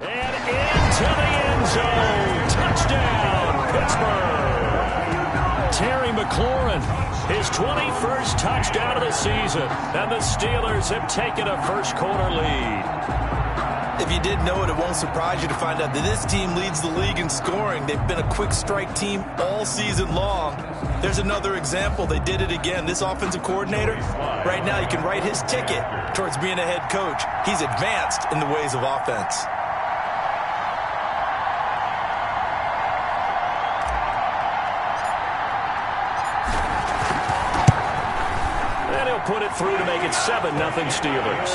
And into the end zone. Touchdown, Pittsburgh. Terry McLaurin, his 21st touchdown of the season. And the Steelers have taken a first-quarter lead. If you didn't know it, it won't surprise you to find out that this team leads the league in scoring. They've been a quick strike team all season long. There's another example. They did it again. This offensive coordinator, right now you can write his ticket towards being a head coach. He's advanced in the ways of offense. Put it through to make it 7-0 Steelers.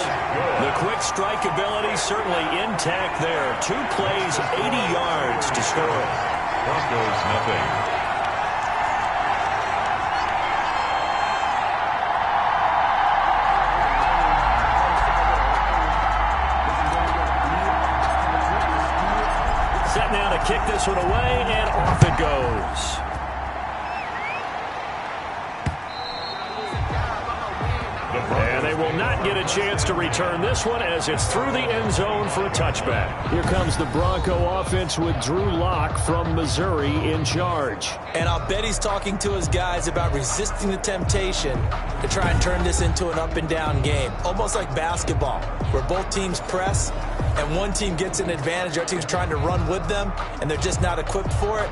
The quick strike ability certainly intact there. 2 plays, 80 yards to score. Broncos nothing. Set now to kick this one away, and off it goes. And they will not get a chance to return this one as it's through the end zone for a touchback. Here comes the Bronco offense with Drew Lock from Missouri in charge. And I'll bet he's talking to his guys about resisting the temptation to try and turn this into an up-and-down game. Almost like basketball, where both teams press and one team gets an advantage. Our team's trying to run with them, and they're just not equipped for it.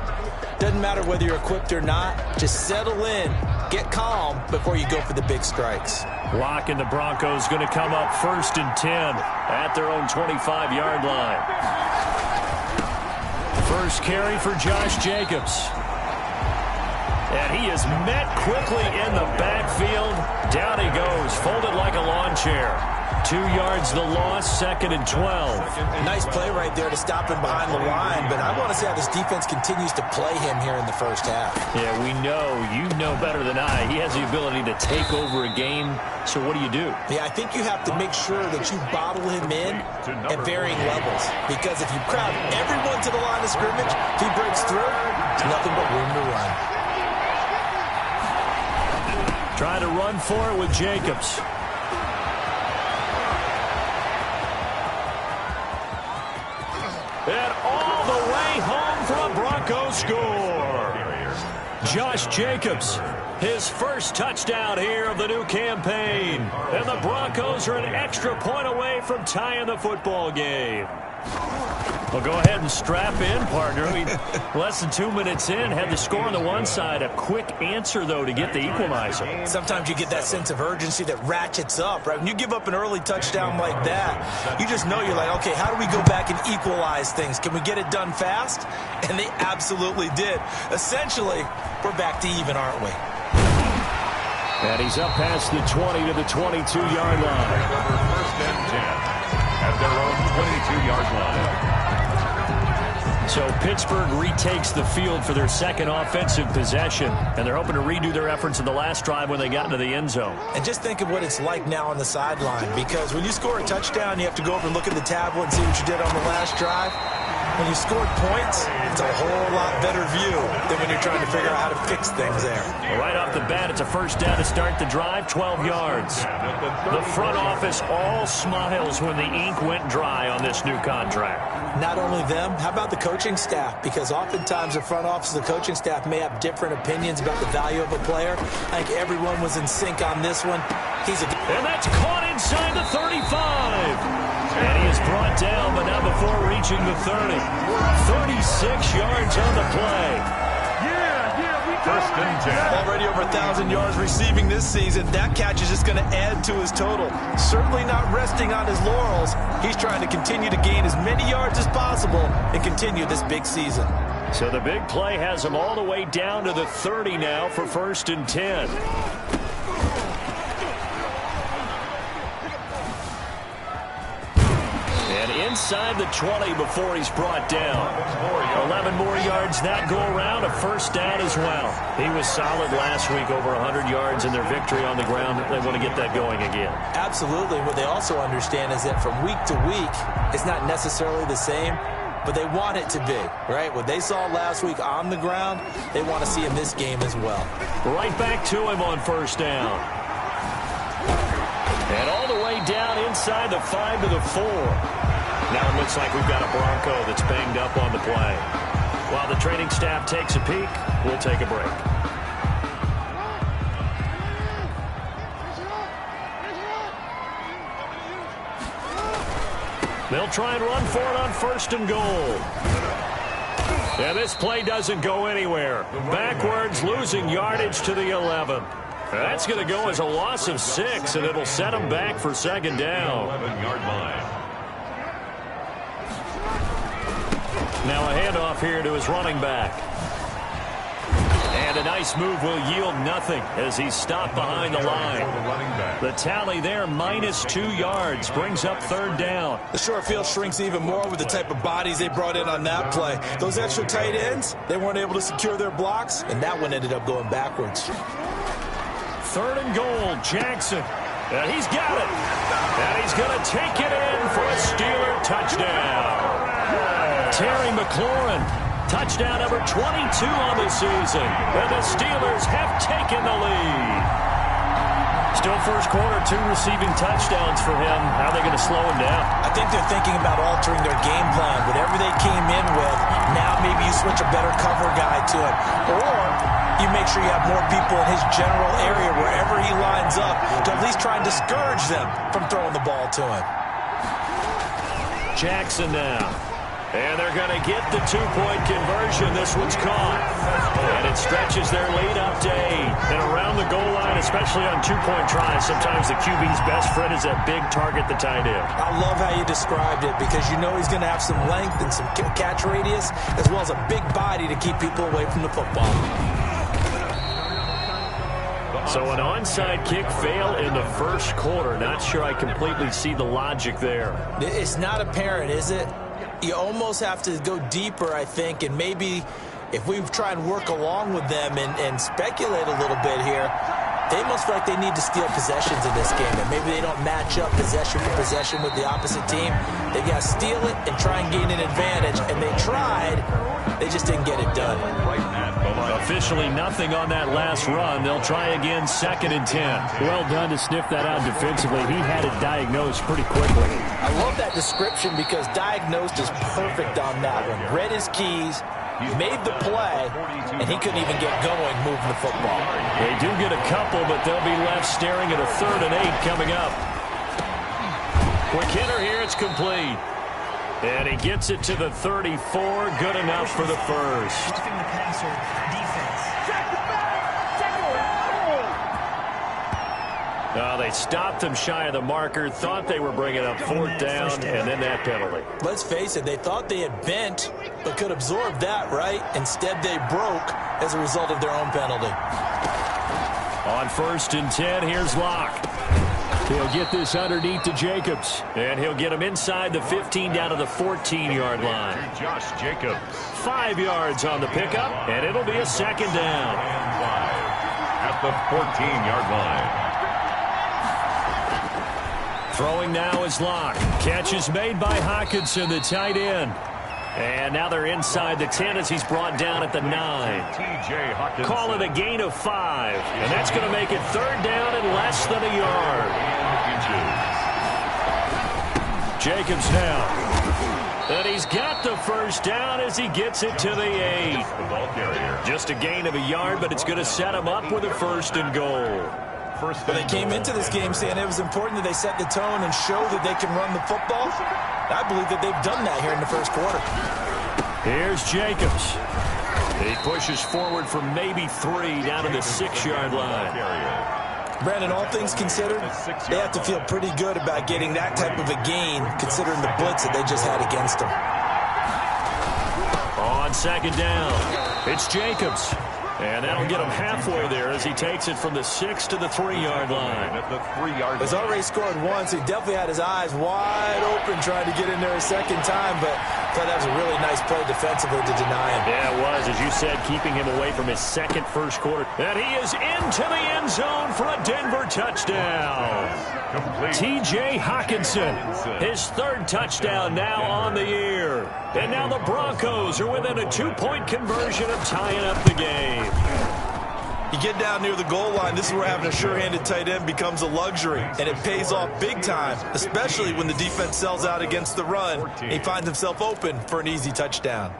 Doesn't matter whether you're equipped or not. Just settle in, get calm before you go for the big strikes. Lock and the Broncos going to come up 1st and 10 at their own 25-yard line. First carry for Josh Jacobs. And he is met quickly in the backfield. Down he goes, folded like a lawn chair. 2 yards the loss, 2nd and 12. Nice play right there to stop him behind the line, but I want to see how this defense continues to play him here in the first half. Yeah, we know. You know better than I. He has the ability to take over a game, so what do you do? Yeah, I think you have to make sure that you bottle him in at varying levels, because if you crowd everyone to the line of scrimmage, if he breaks through, there's nothing but room to run. Trying to run for it with Jacobs. And all the way home for a Bronco score. Josh Jacobs, his first touchdown here of the new campaign. And the Broncos are an extra point away from tying the football game. Well, go ahead and strap in, partner. Less than 2 minutes in, had the score on the one side. A quick answer, though, to get the equalizer. Sometimes you get that sense of urgency that ratchets up, right? When you give up an early touchdown like that, you just know you're like, okay, how do we go back and equalize things? Can we get it done fast? And they absolutely did. Essentially, we're back to even, aren't we? And he's up past the 20 to the 22-yard line. First and 10 at their own 22-yard line. So Pittsburgh retakes the field for their second offensive possession, and they're hoping to redo their efforts in the last drive when they got into the end zone. And just think of what it's like now on the sideline, because when you score a touchdown, you have to go over and look at the tablet and see what you did on the last drive. When you scored points, it's a whole lot better view than when you're trying to figure out how to fix things there. Well, right off the bat, it's a first down to start the drive, 12 yards. The front office all smiles when the ink went dry on this new contract. Not only them, how about the coaching staff? Because oftentimes the front office and the coaching staff may have different opinions about the value of a player. I think everyone was in sync on this one. And that's caught inside the 35. And he is brought down, but not before reaching the 30. 36 yards on the play. First and 10. Already over 1,000 yards receiving this season. That catch is just going to add to his total. Certainly not resting on his laurels. He's trying to continue to gain as many yards as possible and continue this big season. So the big play has him all the way down to the 30 now for 1st and 10. Inside the 20 before he's brought down. 11 more yards that go around, a first down as well. He was solid last week, over 100 yards in their victory on the ground. They want to get that going again. Absolutely. What they also understand is that from week to week, it's not necessarily the same, but they want it to be, right? What they saw last week on the ground, they want to see in this game as well. Right back to him on first down. And all the way down inside the 5 to the 4. Now it looks like we've got a Bronco that's banged up on the play. While the training staff takes a peek, we'll take a break. They'll try and run for it on 1st and goal. And this play doesn't go anywhere. Backwards, losing yardage to the 11. That's going to go as a loss of 6, and it'll set them back for 2nd down. 11-yard line. Now a handoff here to his running back. And a nice move will yield nothing as he's stopped behind the line. The tally there, -2 yards, brings up 3rd down. The short field shrinks even more with the type of bodies they brought in on that play. Those extra tight ends, they weren't able to secure their blocks, and that one ended up going backwards. 3rd and goal, Jackson. And he's got it. And he's going to take it in for a Steeler touchdown. Terry McLaurin. Touchdown number 22 on the season. And the Steelers have taken the lead. Still first quarter, 2 receiving touchdowns for him. How are they going to slow him down? I think they're thinking about altering their game plan. Whatever they came in with, now maybe you switch a better cover guy to him. Or you make sure you have more people in his general area wherever he lines up to at least try and discourage them from throwing the ball to him. Jackson now. And they're going to get the 2-point conversion. This one's caught. And it stretches their lead up to 8. And around the goal line, especially on 2-point tries, sometimes the QB's best friend is that big target, the tight end. I love how you described it because you know he's going to have some length and some catch radius as well as a big body to keep people away from the football. So an onside kick fail in the first quarter. Not sure I completely see the logic there. It's not apparent, is it? You almost have to go deeper, I think, and maybe if we try and work along with them and speculate a little bit here, they must feel like they need to steal possessions in this game, and maybe they don't match up possession for possession with the opposite team. They got to steal it and try and gain an advantage, and they tried. They just didn't get it done. Officially nothing on that last run. They'll try again, 2nd and 10. Well done to sniff that out defensively. He had it diagnosed pretty quickly. I love that description because diagnosed is perfect on that one. Read his keys, made the play, and he couldn't even get going moving the football. They do get a couple, but they'll be left staring at a 3rd and 8 coming up. Quick hitter here, it's complete. And he gets it to the 34, good enough for the first. They stopped him shy of the marker, thought they were bringing up 4th down, and then that penalty. Let's face it, they thought they had bent, but could absorb that, right? Instead, they broke as a result of their own penalty. On 1st and 10, here's Locke. He'll get this underneath to Jacobs, and he'll get him inside the 15 down to the 14-yard line. Josh Jacobs. 5 yards on the pickup, and it'll be a 2nd down. At the 14-yard line. Throwing now is Locke. Catch is made by Hockenson, the tight end. And now they're inside the 10 as he's brought down at the 9. TJ Hockenson. Call it a gain of 5. And that's going to make it 3rd down and less than a yard. Jacobs now. And he's got the 1st down as he gets it to the 8. Just a gain of a yard, but it's going to set him up with a 1st and goal. Well, they came into this game saying it was important that they set the tone and show that they can run the football. I believe that they've done that here in the first quarter. Here's Jacobs. He pushes forward for maybe 3 down to the 6-yard line. Brandon, all things considered, they have to feel pretty good about getting that type of a gain considering the blitz that they just had against them. On 2nd down, it's Jacobs. And that'll get him halfway there as he takes it from the 6 to the 3-yard line. At the 3-yard line. He's already scored once. He definitely had his eyes wide open trying to get in there a 2nd time, but I thought that was a really nice play defensively to deny him. Yeah, it was, as you said, keeping him away from his 2nd first quarter. And he is into the end zone for a Denver touchdown. TJ Hockenson, his 3rd touchdown now on the year. And now the Broncos are within a 2-point conversion of tying up the game. You get down near the goal line, this is where having a sure-handed tight end becomes a luxury, and it pays off big time, especially when the defense sells out against the run. He finds himself open for an easy touchdown.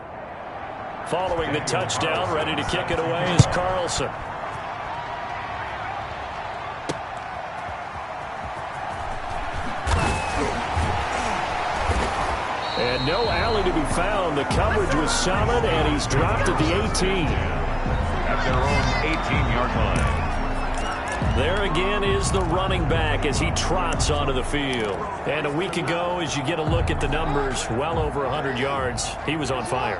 Following the touchdown, ready to kick it away is Carlson. And no alley to be found. The coverage was solid, and he's dropped at the 18. At their own 18-yard line. There again is the running back as he trots onto the field. And a week ago, as you get a look at the numbers, well over 100 yards, he was on fire.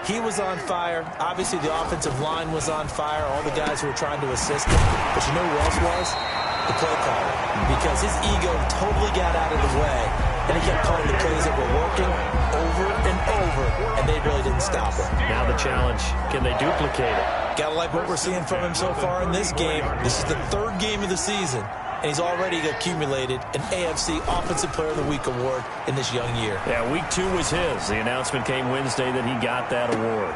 He was on fire. Obviously, the offensive line was on fire, all the guys who were trying to assist him. But you know who else was? The play caller. Because his ego totally got out of the way, and he kept calling the plays that were working over and over, and they really didn't stop it. Now the challenge, can they duplicate it? Gotta like what we're seeing from him so far in this game. This is the third game of the season, and he's already accumulated an AFC Offensive Player of the Week award in this young year. Yeah, week 2 was his. The announcement came Wednesday that he got that award.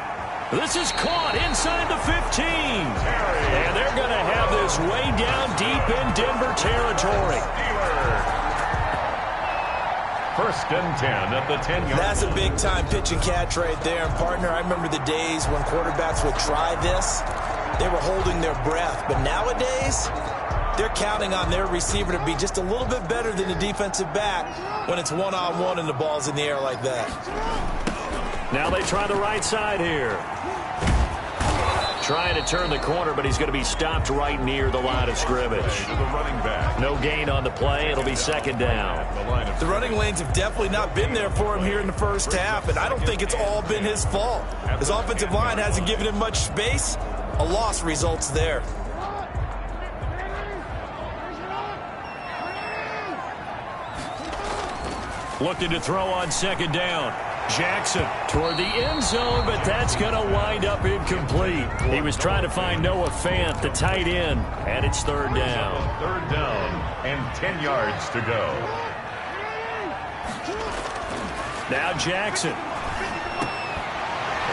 This is caught inside the 15. And they're going to have this way down deep in Denver territory. First and 10 at the 10-yard line. That's a big-time pitch and catch right there. And, partner, I remember the days when quarterbacks would try this. They were holding their breath. But nowadays, they're counting on their receiver to be just a little bit better than the defensive back when it's one-on-one and the ball's in the air like that. Now they try the right side here. Trying to turn the corner, but he's going to be stopped right near the line of scrimmage. No gain on the play. It'll be second down. The running lanes have definitely not been there for him here in the first half, and I don't think it's all been his fault. His offensive line hasn't given him much space. A loss results there. Looking to throw on second down. Jackson toward the end zone, but that's going to wind up incomplete. He was trying to find Noah Fant, the tight end, and it's third down. Third down and 10 yards to go. Now Jackson.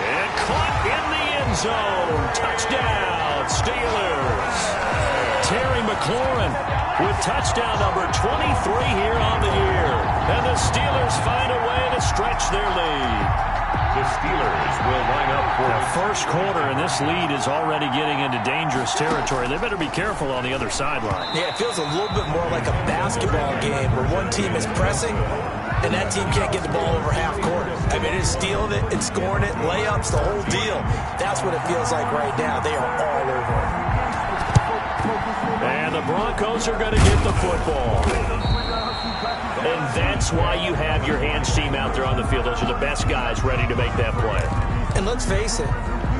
And caught in the end zone. Touchdown, Steelers. Terry McLaurin with touchdown number 23 here on the year. And the Steelers find a way to stretch their lead. The Steelers will line up for the first quarter, and this lead is already getting into dangerous territory. They better be careful on the other sideline. Yeah, it feels a little bit more like a basketball game where one team is pressing and that team can't get the ball over half court. I mean, it's stealing it, it's scoring it, layups, the whole deal. That's what it feels like right now. They are all over it. And the Broncos are going to get the football. And that's why you have your hands team out there on the field. Those are the best guys ready to make that play. And let's face it,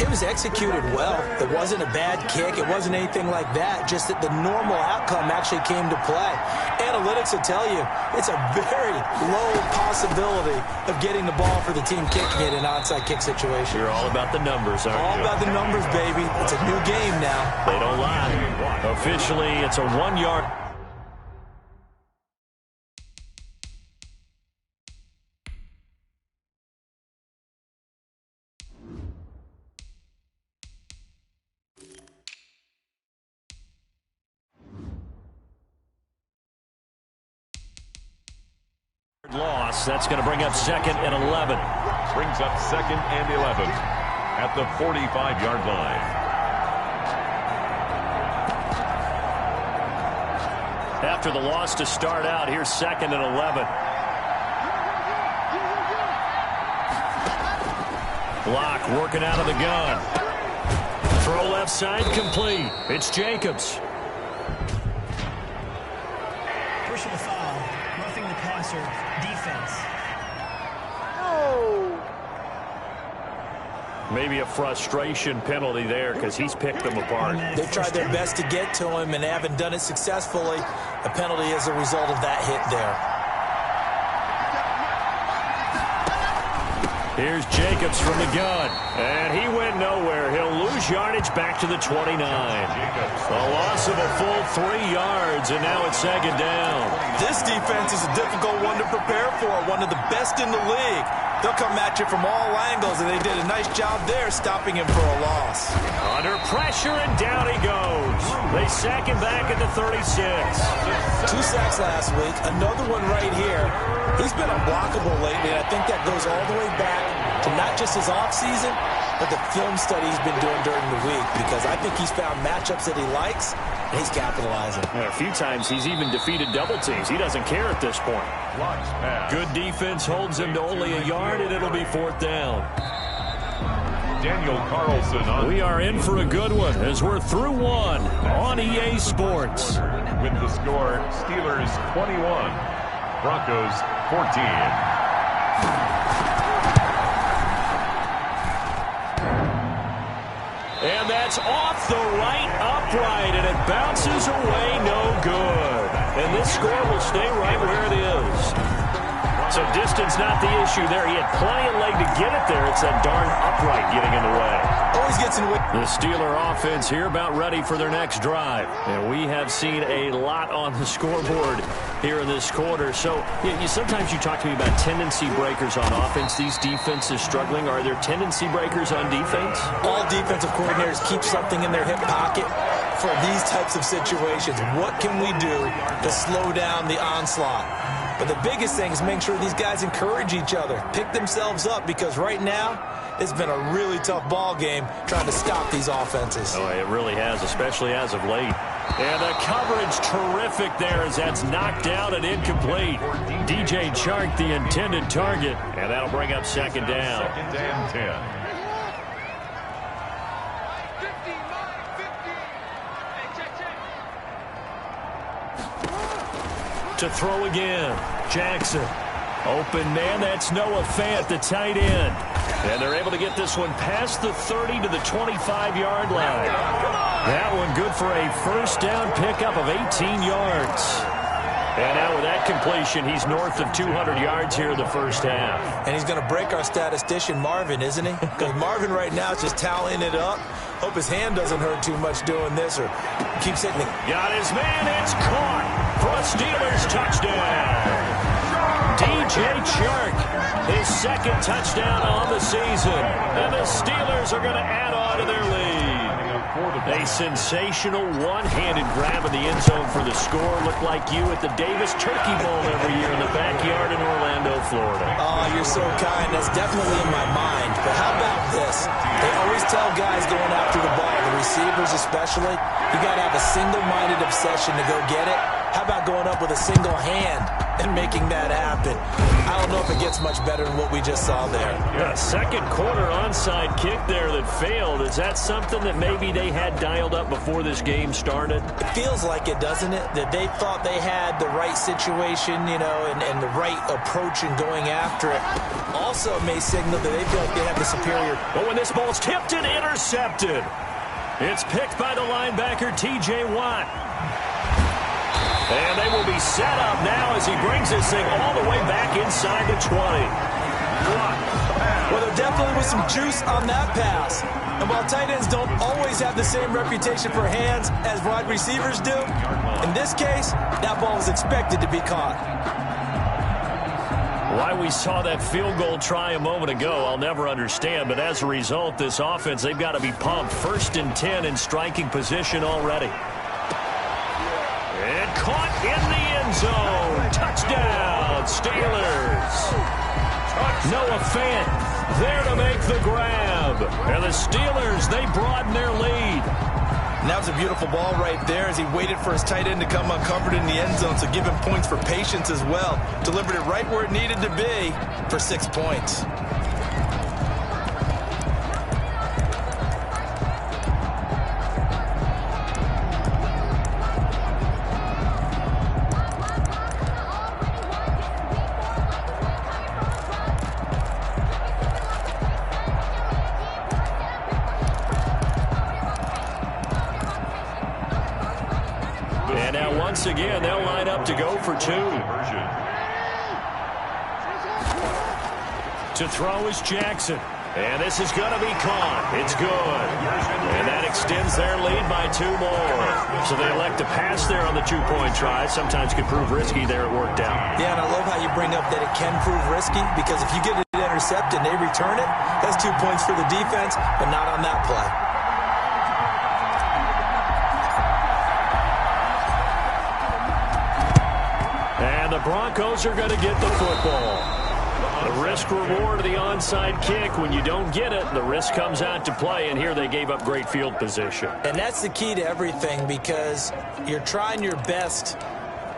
it was executed well. It wasn't a bad kick. It wasn't anything like that. Just that the normal outcome actually came to play. Analytics will tell you it's a very low possibility of getting the ball for the team kicking it in an onside kick situation. You're all about the numbers, aren't you? All about the numbers, baby. It's a new game now. They don't lie. Officially, it's a 1-yard. Loss. That's going to bring up second and 11. Brings up second and 11 at the 45-yard line. After the loss to start out, here's second and 11. Block working out of the gun. Throw left side complete. It's Jacobs. Personal foul. Roughing the passer. Defense. Maybe a frustration penalty there because he's picked them apart. They've tried their best to get to him and haven't done it successfully. A penalty as a result of that hit there. Here's Jacobs from the gun. And he went nowhere. He'll lose yardage back to the 29. A loss of a full 3 yards, and now it's second down. This defense is a difficult one to prepare for, one of the best in the league. They'll come at you from all angles, and they did a nice job there stopping him for a loss. Under pressure, and down he goes. They sack him back at the 36. 2 sacks last week, another one right here. He's been unblockable lately, and I think that goes all the way back to not just his offseason, but the film study he's been doing during the week, because I think he's found matchups that he likes, and he's capitalizing. A few times he's even defeated double teams. He doesn't care at this point. Good defense holds him to only a yard, and it'll be 4th down. Daniel Carlson. We are in for a good one as we're through one on EA Sports. With the score, Steelers 21, Broncos 14. And that's off the right upright, and it bounces away no good. And this score will stay right where it is. So distance not the issue there. He had plenty of leg to get it there. It's that darn upright getting in the way. Always gets in the way. The Steeler offense here about ready for their next drive. And we have seen a lot on the scoreboard here in this quarter. So sometimes you talk to me about tendency breakers on offense. These defenses struggling. Are there tendency breakers on defense? All defensive coordinators keep something in their hip pocket for these types of situations. What can we do to slow down the onslaught? But the biggest thing is making sure these guys encourage each other, pick themselves up, because right now it's been a really tough ball game trying to stop these offenses. Oh, it really has, especially as of late. And the coverage terrific there as that's knocked down and incomplete. DJ Chark, the intended target, and that'll bring up 2nd down. 2nd and 10. To throw again, Jackson. Open man, that's Noah Fant, the tight end. And they're able to get this one past the 30 to the 25-yard line. That one good for a 1st down pickup of 18 yards. And now with that completion, he's north of 200 yards here in the 1st half. And he's going to break our statistician, Marvin, isn't he? Because Marvin right now is just tallying it up. Hope his hand doesn't hurt too much doing this or keeps hitting it. Got his man. It's caught for a Steelers touchdown. DJ Chark, his 2nd touchdown on the season. And the Steelers are going to add on to their lead. A sensational one-handed grab in the end zone for the score. Looked like you at the Davis Turkey Bowl every year in the backyard in Orlando, Florida. Oh, you're so kind. That's definitely in my mind. But how about this? They always tell guys going after the ball, the receivers especially, you got to have a single-minded obsession to go get it. How about going up with a single hand and making that happen? I don't know if it gets much better than what we just saw there. Yeah, 2nd quarter onside kick there that failed. Is that something that maybe they had dialed up before this game started? It feels like it, doesn't it? That they thought they had the right situation, and the right approach in going after it. Also may signal that they feel like they have the superior. But when this ball's tipped and intercepted, it's picked by the linebacker, T.J. Watt. And they will be set up now as he brings this thing all the way back inside the 20. Well, there definitely was some juice on that pass. And while tight ends don't always have the same reputation for hands as wide receivers do, in this case, that ball was expected to be caught. Why we saw that field goal try a moment ago, I'll never understand. But as a result, this offense, they've got to be pumped. 1st and 10 in striking position already. And caught in the end zone. Touchdown, Steelers. Noah Fant there to make the grab. And the Steelers, they broaden their lead. And that was a beautiful ball right there as he waited for his tight end to come uncovered in the end zone. So give him points for patience as well. Delivered it right where it needed to be for 6 points. And now once again, they'll line up to go for 2. To throw is Jackson. And this is going to be caught. It's good. And that extends their lead by 2 more. So they elect to pass there on the 2-point try. Sometimes could prove risky there. It worked out. Yeah, and I love how you bring up that it can prove risky, because if you get it intercepted and they return it, that's 2 points for the defense, but not on that play. And the Broncos are going to get the football. The risk-reward of the onside kick. When you don't get it, the risk comes out to play, and here they gave up great field position. And that's the key to everything, because you're trying your best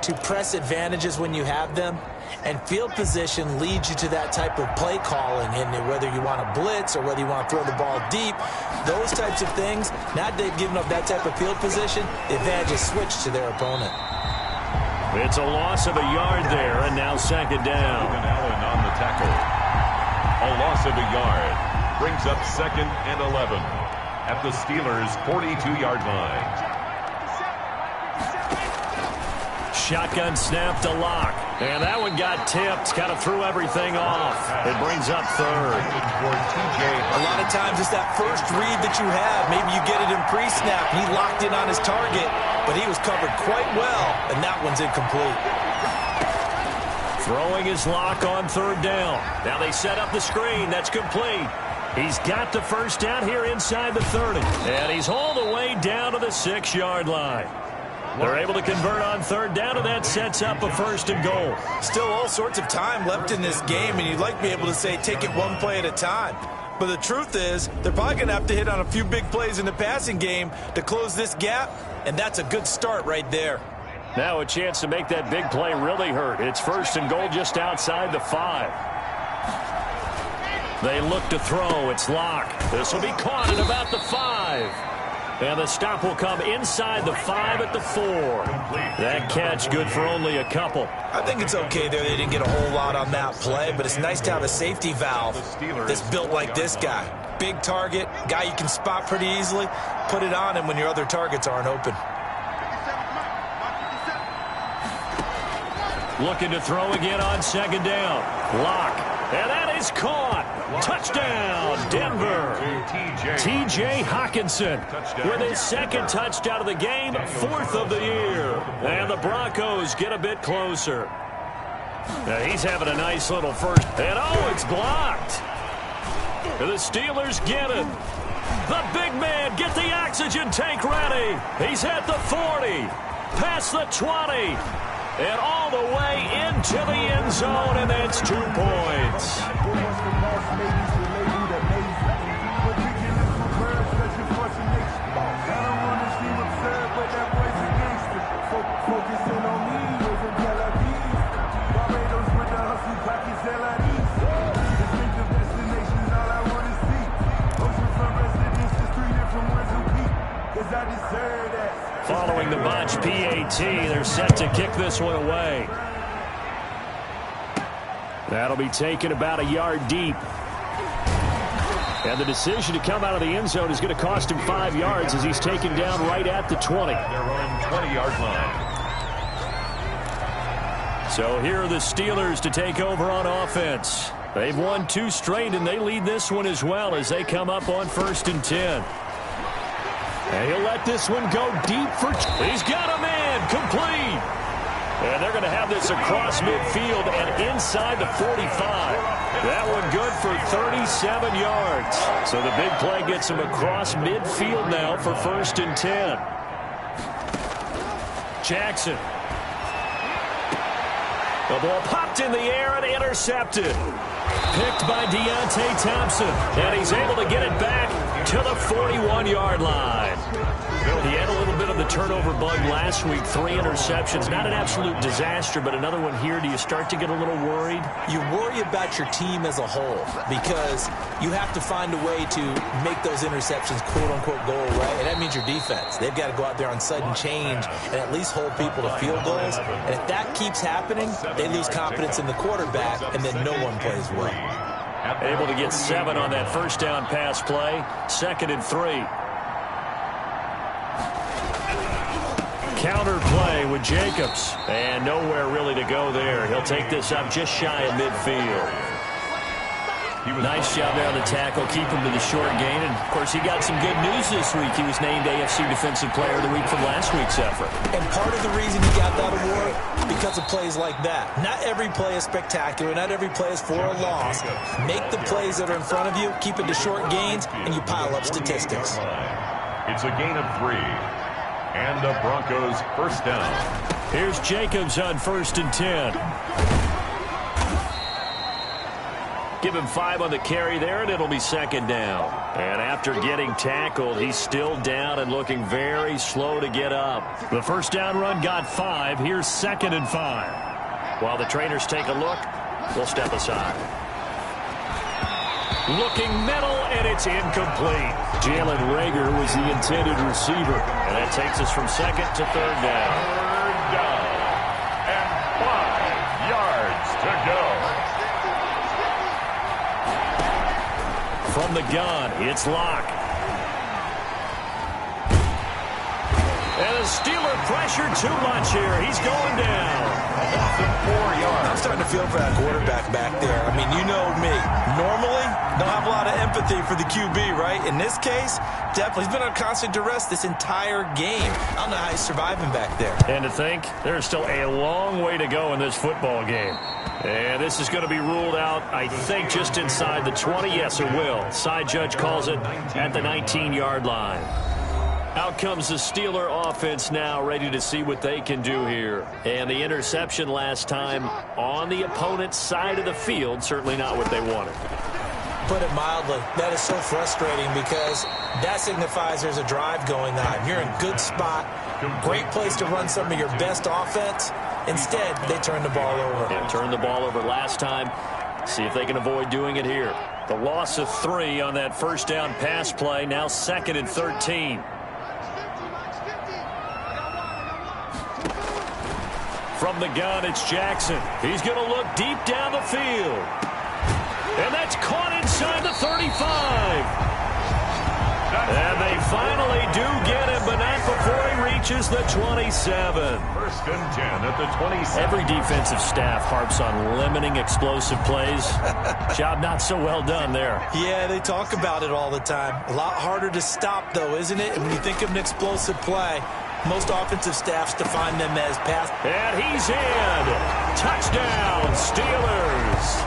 to press advantages when you have them, and field position leads you to that type of play calling, and whether you want to blitz or whether you want to throw the ball deep, those types of things. Now they've given up that type of field position, the advantage is switched to their opponent. It's a loss of a yard there, and now 2nd down. Allen on the tackle. A loss of a yard brings up 2nd and 11 at the Steelers' 42-yard line. Shotgun snap to Locke. And that one got tipped. Kind of threw everything off. It brings up 3rd. A lot of times it's that first read that you have. Maybe you get it in pre-snap. He locked in on his target, but he was covered quite well, and that one's incomplete. Throwing his Locke on 3rd down. Now they set up the screen. That's complete. He's got the first down here inside the 30. And he's all the way down to the 6-yard line. They're able to convert on 3rd down, and that sets up a 1st and goal. Still all sorts of time left in this game, and you'd like to be able to say take it 1 play at a time. But the truth is, they're probably going to have to hit on a few big plays in the passing game to close this gap, and that's a good start right there. Now a chance to make that big play really hurt. It's 1st and goal just outside the 5. They look to throw. It's Locke. This will be caught at about the 5. And the stop will come inside the 5 at the 4. That catch good for only a couple. I think it's okay there. They didn't get a whole lot on that play, but it's nice to have a safety valve that's built like this guy. Big target, guy you can spot pretty easily. Put it on him when your other targets aren't open. Looking to throw again on 2nd down. Locke. And that is caught. Touchdown, Denver. T.J. Hawkinson with his 2nd touchdown of the game, 4th of the year. And the Broncos get a bit closer. Now he's having a nice little first. And oh, it's blocked. The Steelers get it. The big man, get the oxygen tank ready. He's at the 40, past the 20. And all the way into the end zone, and that's 2 points. Following the botch PAT, they're set to kick this one away. That'll be taken about a yard deep. And the decision to come out of the end zone is going to cost him 5 yards as he's taken down right at the 20. Their own 20-yard line. So here are the Steelers to take over on offense. They've won 2 straight, and they lead this one as well as they come up on 1st and 10. And he'll let this one go deep for... He's got a man complete. And they're going to have this across midfield and inside the 45. That one good for 37 yards. So the big play gets him across midfield now for 1st and 10. Jackson. The ball popped in the air and intercepted. Picked by Deontay Thompson. And he's able to get it back to the 41-yard line. He had a little bit of the turnover bug last week. 3 interceptions. Not an absolute disaster, but another one here. Do you start to get a little worried? You worry about your team as a whole because you have to find a way to make those interceptions quote-unquote go away, and that means your defense. They've got to go out there on sudden change and at least hold people to field goals. And if that keeps happening, they lose confidence in the quarterback, and then no one plays well. Able to get 7 on that first down pass play. 2nd and 3. Counter play with Jacobs. And nowhere really to go there. He'll take this up just shy of midfield. Nice job there on the tackle. Keep him to the short gain. And, of course, he got some good news this week. He was named AFC Defensive Player of the Week from last week's effort. And part of the reason he got that award, because of plays like that. Not every play is spectacular. Not every play is for a loss. Make the plays that are in front of you, keep it to short gains, and you pile up statistics. It's a gain of 3. And the Broncos first down. Here's Jacobs on 1st and 10. Give him 5 on the carry there, and it'll be 2nd down. And after getting tackled, he's still down and looking very slow to get up. The first down run got 5. Here's 2nd and 5. While the trainers take a look, we'll step aside. Looking middle, and it's incomplete. Jalen Reagor was the intended receiver. And that takes us from 2nd to 3rd down. 3rd down. And 5 yards to go. From the gun, it's Locke. And the Steeler pressure too much here. He's going down. Loss of 4 yards. I'm starting to feel for that quarterback back there. I mean, you know me. Normally, don't have a lot of empathy for the QB, right? In this case, definitely. He's been on constant duress this entire game. I don't know how he's surviving back there. And to think, there's still a long way to go in this football game. And this is going to be ruled out, I think, just inside the 20. Yes, it will. Side judge calls it at the 19-yard line. Out comes the Steeler offense now, ready to see what they can do here. And the interception last time on the opponent's side of the field, certainly not what they wanted. Put it mildly, that is so frustrating because that signifies there's a drive going on. You're in good spot, great place to run some of your best offense. Instead, they turn the ball over. Yeah, turned the ball over last time. See if they can avoid doing it here. The loss of 3 on that first down pass play. Now 2nd and 13. From the gun, it's Jackson. He's going to look deep down the field. And that's caught inside the 35. And they finally do get him, but not before he reaches the 27. 1st and 10 at the 27. Every defensive staff harps on limiting explosive plays. Job not so well done there. Yeah, they talk about it all the time. A lot harder to stop, though, isn't it? And when you think of an explosive play, most offensive staffs define them as pass. And he's in. Touchdown, Steelers.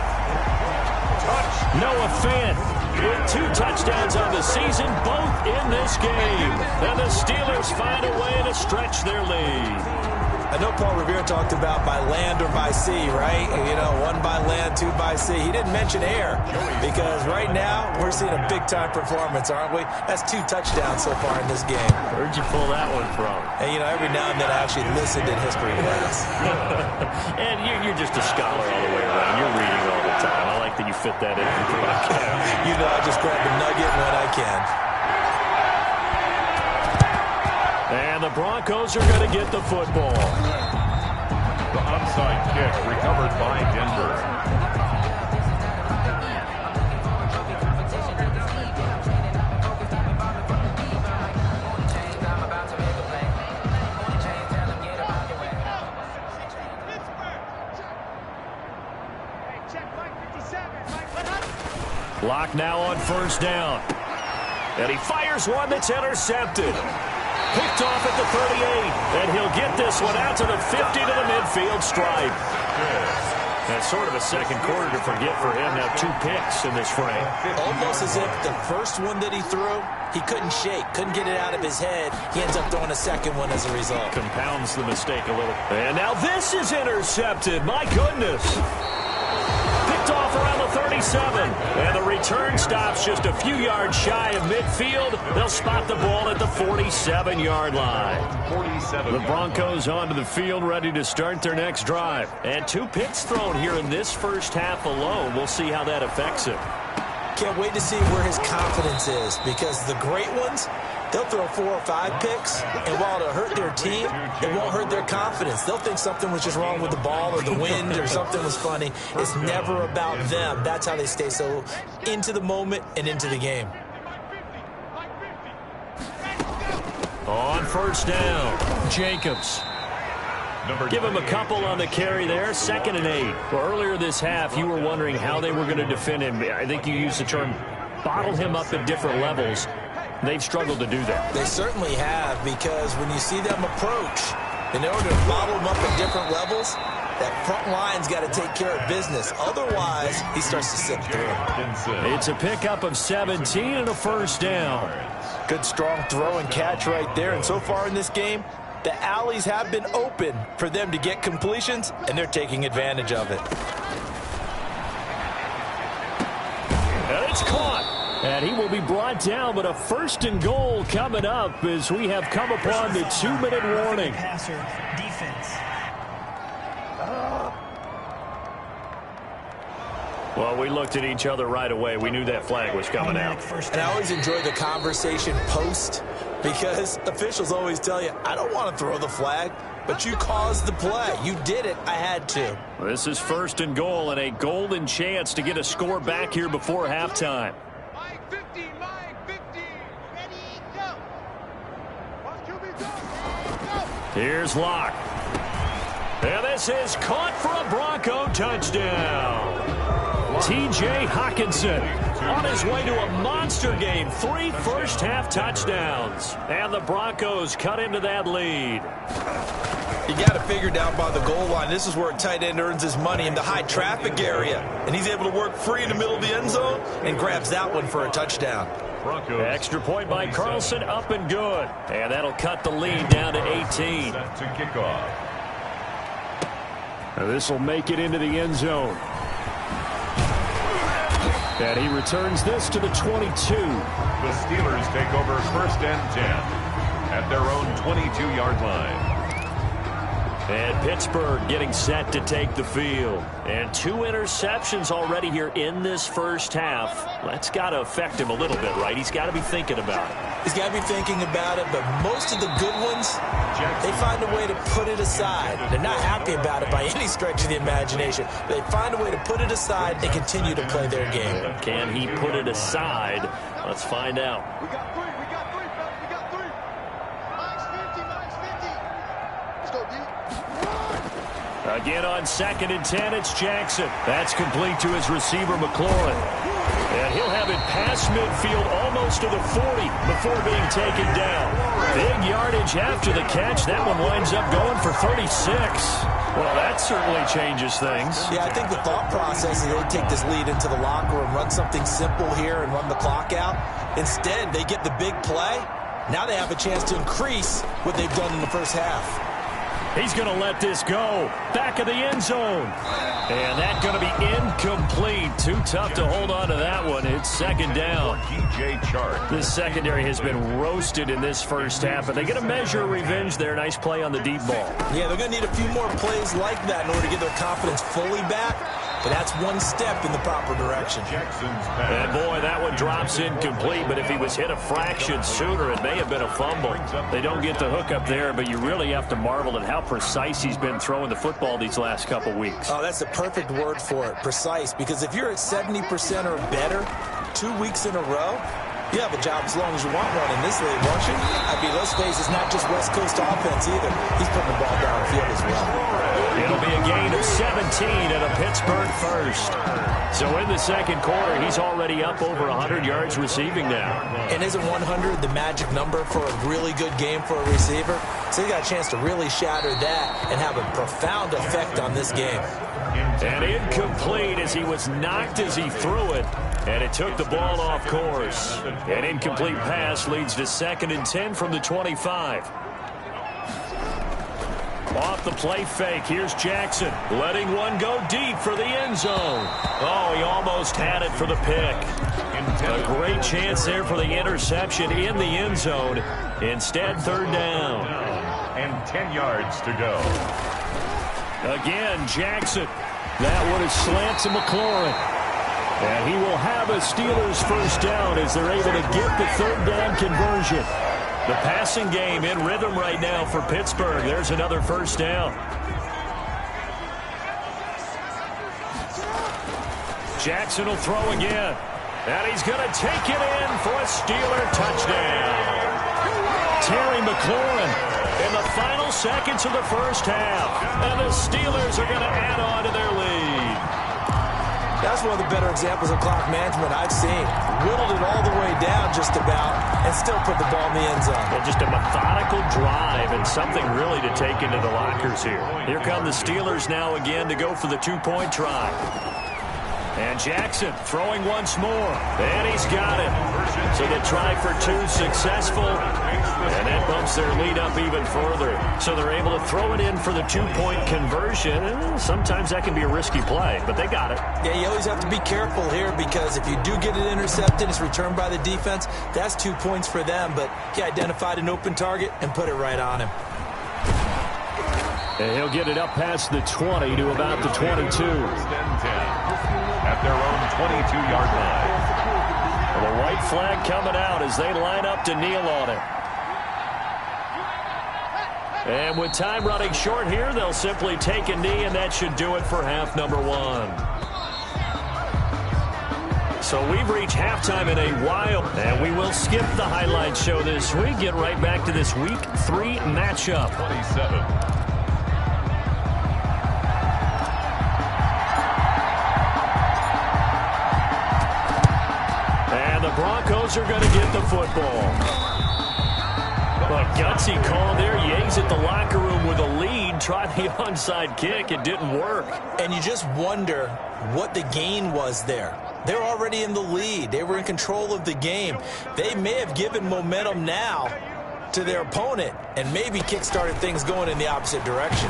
Noah Fant with 2 touchdowns on the season, both in this game. And the Steelers find a way to stretch their lead. I know Paul Revere talked about by land or by sea, right? You know, 1 by land, 2 by sea. He didn't mention air because right now we're seeing a big-time performance, aren't we? That's 2 touchdowns so far in this game. Where'd you pull that one from? And, you know, every now and then I actually listened in history class. And you're just a scholar all the way around. You're reading all the time. I like that you fit that in for the podcast. You know, I just grab a nugget when I can. And the Broncos are going to get the football. The onside kick recovered by Denver. Locke now on 1st down. And he fires one that's intercepted. Picked off at the 38, and he'll get this one out to the 50 to the midfield stripe. That's sort of a second quarter to forget for him. Now 2 picks in this frame. Almost as if the first one that he threw, he couldn't shake, couldn't get it out of his head. He ends up throwing a second one as a result. Compounds the mistake a little. And now this is intercepted. My goodness. Picked off around the 37. And the return stops just a few yards shy of midfield. They'll spot the ball at the 47-yard line. 47. The Broncos onto the field, ready to start their next drive. And 2 picks thrown here in this first half alone. We'll see how that affects him. Can't wait to see where his confidence is because the great ones, they'll throw 4 or 5 picks, and while it'll hurt their team, it won't hurt their confidence. They'll think something was just wrong with the ball or the wind or something was funny. It's never about them. That's how they stay so into the moment and into the game. On 1st down, Jacobs. Give him a couple on the carry there, 2nd and 8. Well, earlier this half, you were wondering how they were going to defend him. I think you used the term bottle him up at different levels. They've struggled to do that. They certainly have, because when you see them approach, in order to bottle him up at different levels, that front line's got to take care of business. Otherwise, he starts to slip through. It's a pickup of 17 and a first down. Good, strong throw and catch right there. And so far in this game, the alleys have been open for them to get completions, and they're taking advantage of it. And it's caught. And he will be brought down, but a 1st and goal coming up as we have come upon the 2-minute warning. Passer, defense. Well, we looked at each other right away. We knew that flag was coming out. And I always enjoy the conversation post, because officials always tell you, I don't want to throw the flag, but you caused the play. You did it. I had to. This is 1st and goal and a golden chance to get a score back here before halftime. Mike 50, Mike 50. Ready, go. Watch QB go. Here's Locke. And this is caught for a Bronco touchdown. T.J. Hawkinson on his way to a monster game. 3 first-half touchdowns. And the Broncos cut into that lead. You got to figure down by the goal line. This is where a tight end earns his money, in the high traffic area. And he's able to work free in the middle of the end zone and grabs that one for a touchdown. Broncos. Extra point by Carlson, up and good. And that'll cut the lead down to 18. Set to kick off. This will make it into the end zone. And he returns this to the 22. The Steelers take over 1st and 10 at their own 22-yard line. And Pittsburgh getting set to take the field. And 2 interceptions already here in this first half. That's got to affect him a little bit, right? He's got to be thinking about it. He's got to be thinking about it, but most of the good ones, they find a way to put it aside. They're not happy about it by any stretch of the imagination. They find a way to put it aside and continue to play their game. Can he put it aside? Let's find out. We got 3, fellas, we got 3. Mike's 50, Mike's 50. Let's go, D. Again on 2nd and 10, it's Jackson. That's complete to his receiver, McLaurin. And he'll have it past midfield almost to the 40 before being taken down. Big yardage after the catch. That one winds up going for 36. Well, that certainly changes things. Yeah, I think the thought process is they take this lead into the locker room, run something simple here and run the clock out. Instead, they get the big play. Now they have a chance to increase what they've done in the first half. He's going to let this go. Back of the end zone. And that's going to be incomplete. Too tough to hold on to that one. It's 2nd down. DJ Chark. This secondary has been roasted in this first half, but they get a measure of revenge there. Nice play on the deep ball. Yeah, they're going to need a few more plays like that in order to get their confidence fully back. But that's one step in the proper direction. Jackson's And boy, that one drops incomplete, but if he was hit a fraction sooner, it may have been a fumble. They don't get the hook up there, but you really have to marvel at how precise he's been throwing the football these last couple weeks. Oh, that's the perfect word for it, precise, because if you're at 70% or better 2 weeks in a row, you have a job as long as you want one in this league, won't you? I mean, let's face it, it's not just West Coast offense either. He's putting the ball downfield as well. It'll be a gain of 17 and a Pittsburgh first. So in the second quarter, he's already up over 100 yards receiving now. And isn't 100 the magic number for a really good game for a receiver? So he got a chance to really shatter that and have a profound effect on this game. And incomplete as he was knocked as he threw it. And it took the ball off course. An incomplete pass leads to 2nd and 10 from the 25. Off the play fake, here's Jackson. Letting one go deep for the end zone. Oh, he almost had it for the pick. A great chance there for the interception in the end zone. Instead, 3rd down. And 10 yards to go. Again, Jackson. That one is slant to McLaurin. And he will have a Steelers first down as they're able to get the 3rd down conversion. The passing game in rhythm right now for Pittsburgh. There's another first down. Jackson will throw again. And he's going to take it in for a Steeler touchdown. Terry McLaurin. in the final seconds of the first half. And the Steelers are going to add on to their lead. That's one of the better examples of clock management I've seen. Whittled it all the way down just about and still put the ball in the end zone. Well, just a methodical drive and something really to take into the lockers here. Here come the Steelers now again to go for the two-point try. And Jackson throwing once more. And he's got it. So the try for two successful. And that bumps their lead up even further. So they're able to throw it in for the two-point conversion. And sometimes that can be a risky play, but they got it. Yeah, you always have to be careful here because if you do get it intercepted, it's returned by the defense. That's 2 points for them, but he identified an open target and put it right on him. And he'll get it up past the 20 to about the 22. At their own 22-yard line. Well, the white flag coming out as they line up to kneel on it. And with time running short here, they'll simply take a knee, and that should do it for half number one. So we've reached halftime in a while, and we will skip the highlight show this week. Get right back to this Week 3 matchup. 27. Broncos are going to get the football. But gutsy call there. Yates at the locker room with a lead. Tried the onside kick. It didn't work. And you just wonder what the gain was there. They're already in the lead. They were in control of the game. They may have given momentum now to their opponent and maybe kick-started things going in the opposite direction.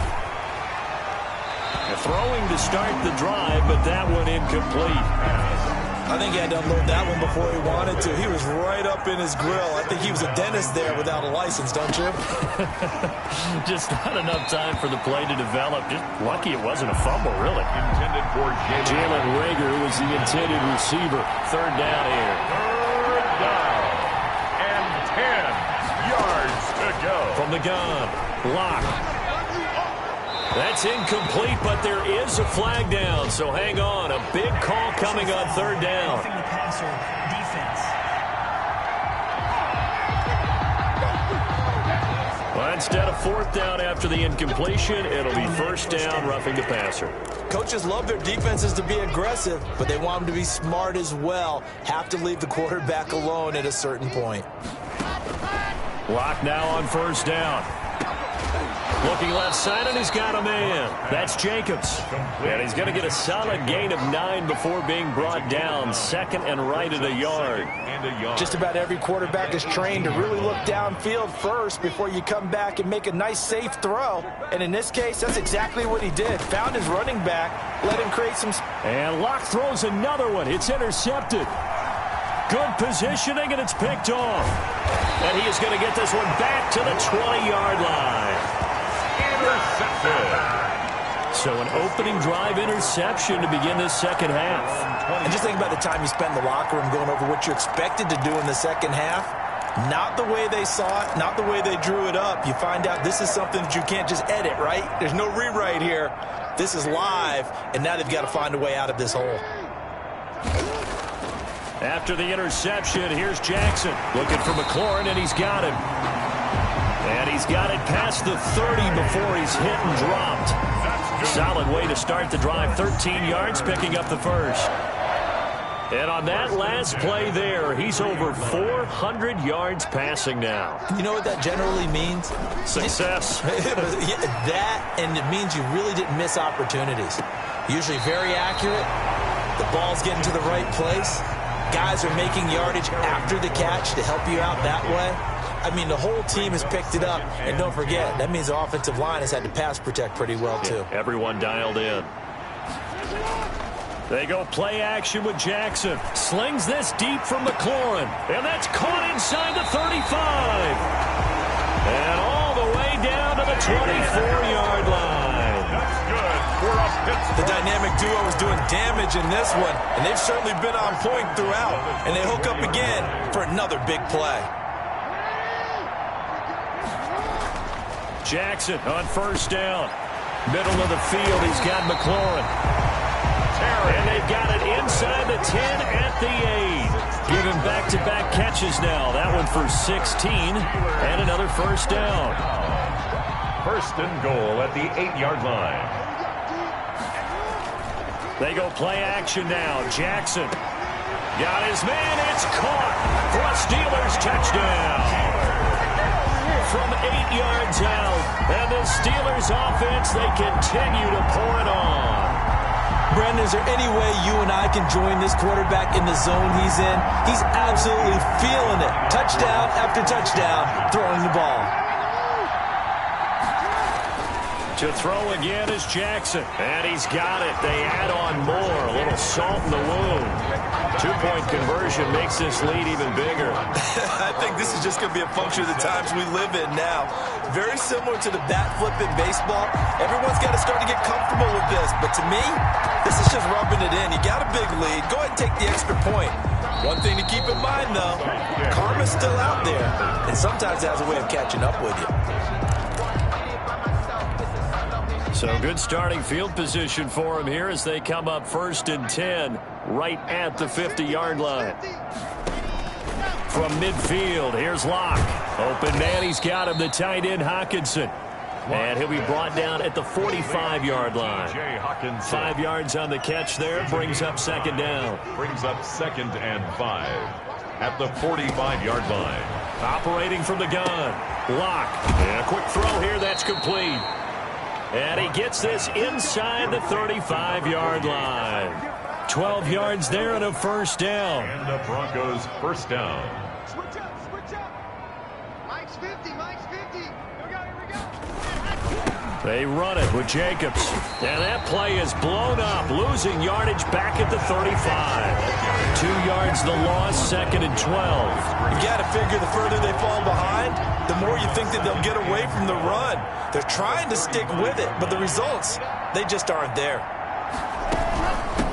Throwing to start the drive, but that one incomplete. I think he had to unload that one before he wanted to. He was right up in his grill. I think he was a dentist there without a license, don't you? Just not enough time for the play to develop. Just lucky it wasn't a fumble, really. Intended for Jalen Reagor was the intended receiver. Third down here. Third down. And 10 yards to go. From the gun. Lock. That's incomplete, but there is a flag down, so hang on. A big call coming on third down. Roughing the passer defense. Well, instead of fourth down after the incompletion, it'll be first down, roughing the passer. Coaches love their defenses to be aggressive, but they want them to be smart as well. Have to leave the quarterback alone at a certain point. Lock now on first down. Looking left side, and he's got a man. That's Jacobs. And he's going to get a solid gain of 9 before being brought down. Second and right at a yard. Just about every quarterback is trained to really look downfield first before you come back and make a nice, safe throw. And in this case, that's exactly what he did. Found his running back, let him create some... And Locke throws another one. It's intercepted. Good positioning, and it's picked off. And he is going to get this one back to the 20-yard line. Intercepted. So an opening drive interception to begin this second half. And just think about the time you spend in the locker room going over what you expected to do in the second half. Not the way they saw it, not the way they drew it up. You find out this is something that you can't just edit, right? There's no rewrite here. This is live, and now they've got to find a way out of this hole. After the interception, here's Jackson looking for McLaurin, and he's got him. And he's got it past the 30 before he's hit and dropped. Solid way to start the drive. 13 yards, picking up the first. And on that last play there, he's over 400 yards passing now. You know what that generally means? Success. That, and it means you really didn't miss opportunities. Usually very accurate. The ball's getting to the right place. Guys are making yardage after the catch to help you out that way. I mean, the whole team has picked it up. And don't forget, that means the offensive line has had to pass protect pretty well, too. Yeah, everyone dialed in. They go play action with Jackson. Slings this deep from McLaurin. And that's caught inside the 35. And all the way down to the 24-yard line. That's good for a Pittsburgh. The dynamic duo is doing damage in this one. And they've certainly been on point throughout. And they hook up again for another big play. Jackson on first down. Middle of the field, he's got McLaurin. And they've got it inside the 10 at the 8. Giving back-to-back catches now. That one for 16 and another first down. First and goal at the 8-yard line. They go play action now. Jackson got his man. It's caught for a Steelers touchdown. From 8 yards out. And the Steelers offense, they continue to pour it on. Brandon, is there any way you and I can join this quarterback in the zone he's in? He's absolutely feeling it. Touchdown after touchdown, throwing the ball. To throw again is Jackson. And he's got it. They add on more. A little salt in the wound. 2-point conversion makes this lead even bigger. I think this is just going to be a function of the times we live in now. Very similar to the bat flip in baseball. Everyone's got to start to get comfortable with this. But to me, this is just rubbing it in. You got a big lead. Go ahead and take the extra point. One thing to keep in mind, though, karma's still out there. And sometimes it has a way of catching up with you. So good starting field position for him here as they come up 1st and 10 right at the 50-yard line. From midfield, here's Locke. Open man, he's got him, the tight end Hawkinson. And he'll be brought down at the 45-yard line. 5 yards on the catch there, brings up 2nd down. Brings up 2nd and 5 at the 45-yard line. Operating from the gun, Locke. And a quick throw here, that's complete. And he gets this inside the 35-yard line. 12 yards there and a 1st down. And the Broncos 1st down. Switch up, switch up. Mike's 50, Mike's 50. Here we go. They run it with Jacobs. And that play is blown up, losing yardage back at the 35. 2 yards the loss, 2nd and 12. You got to figure the further they fall behind, the more you think that they'll get away from the run. They're trying to stick with it, but the results, they just aren't there.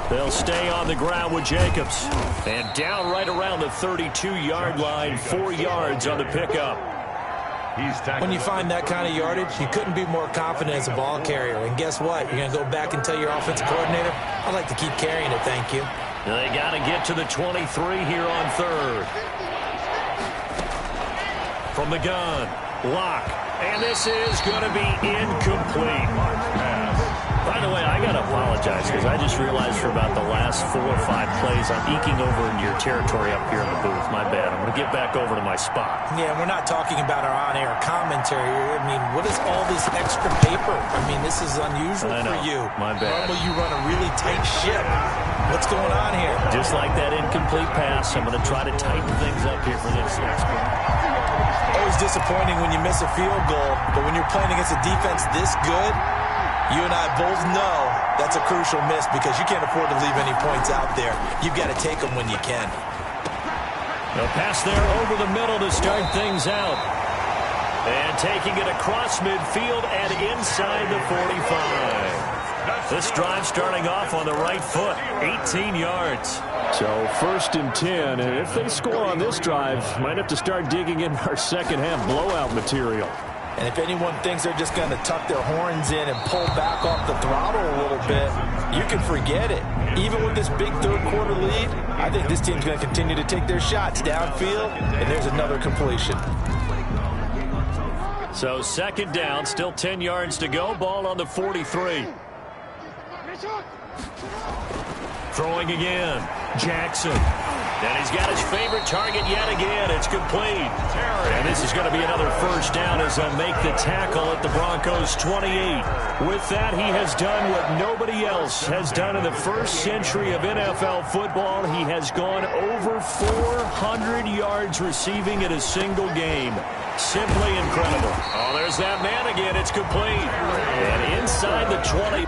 They'll stay on the ground with Jacobs. And down right around the 32-yard line, 4 yards on the pickup. When you find that kind of yardage, you couldn't be more confident as a ball carrier. And guess what? You're going to go back and tell your offensive coordinator, I'd like to keep carrying it, thank you. They got to get to the 23 here on 3rd. From the gun, Locke. And this is going to be incomplete. By the way, I got to apologize because I just realized for about the last 4 or 5 plays I'm eking over into your territory up here in the booth. My bad. I'm going to get back over to my spot. Yeah, we're not talking about our on-air commentary. I mean, what is all this extra paper? I mean, this is unusual for you. My bad. Normally you run a really tight ship. What's going on here? Just like that incomplete pass, I'm going to try to tighten things up here for this next one. Always disappointing when you miss a field goal, but when you're playing against a defense this good, you and I both know that's a crucial miss because you can't afford to leave any points out there. You've got to take them when you can. The pass there over the middle to start things out. And taking it across midfield and inside the 45. This drive starting off on the right foot, 18 yards. So 1st and 10, and if they score on this drive, might have to start digging in our second half blowout material. And if anyone thinks they're just going to tuck their horns in and pull back off the throttle a little bit, you can forget it. Even with this big 3rd quarter lead, I think this team's going to continue to take their shots downfield, and there's another completion. So 2nd down, still 10 yards to go, ball on the 43. Throwing again, Jackson. And he's got his favorite target yet again. It's complete. And this is going to be another 1st down as they'll make the tackle at the Broncos 28. With that, he has done what nobody else has done in the 1st century of NFL football. He has gone over 400 yards receiving in a single game. Simply incredible. Oh, there's that man again. It's complete. And inside the 20.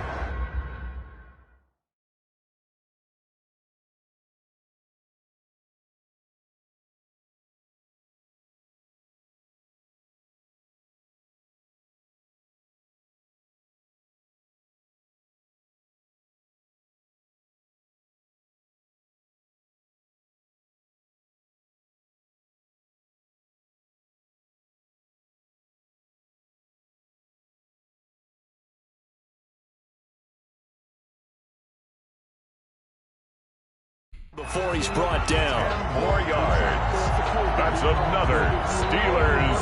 Before he's brought down. 4 yards. That's another Steelers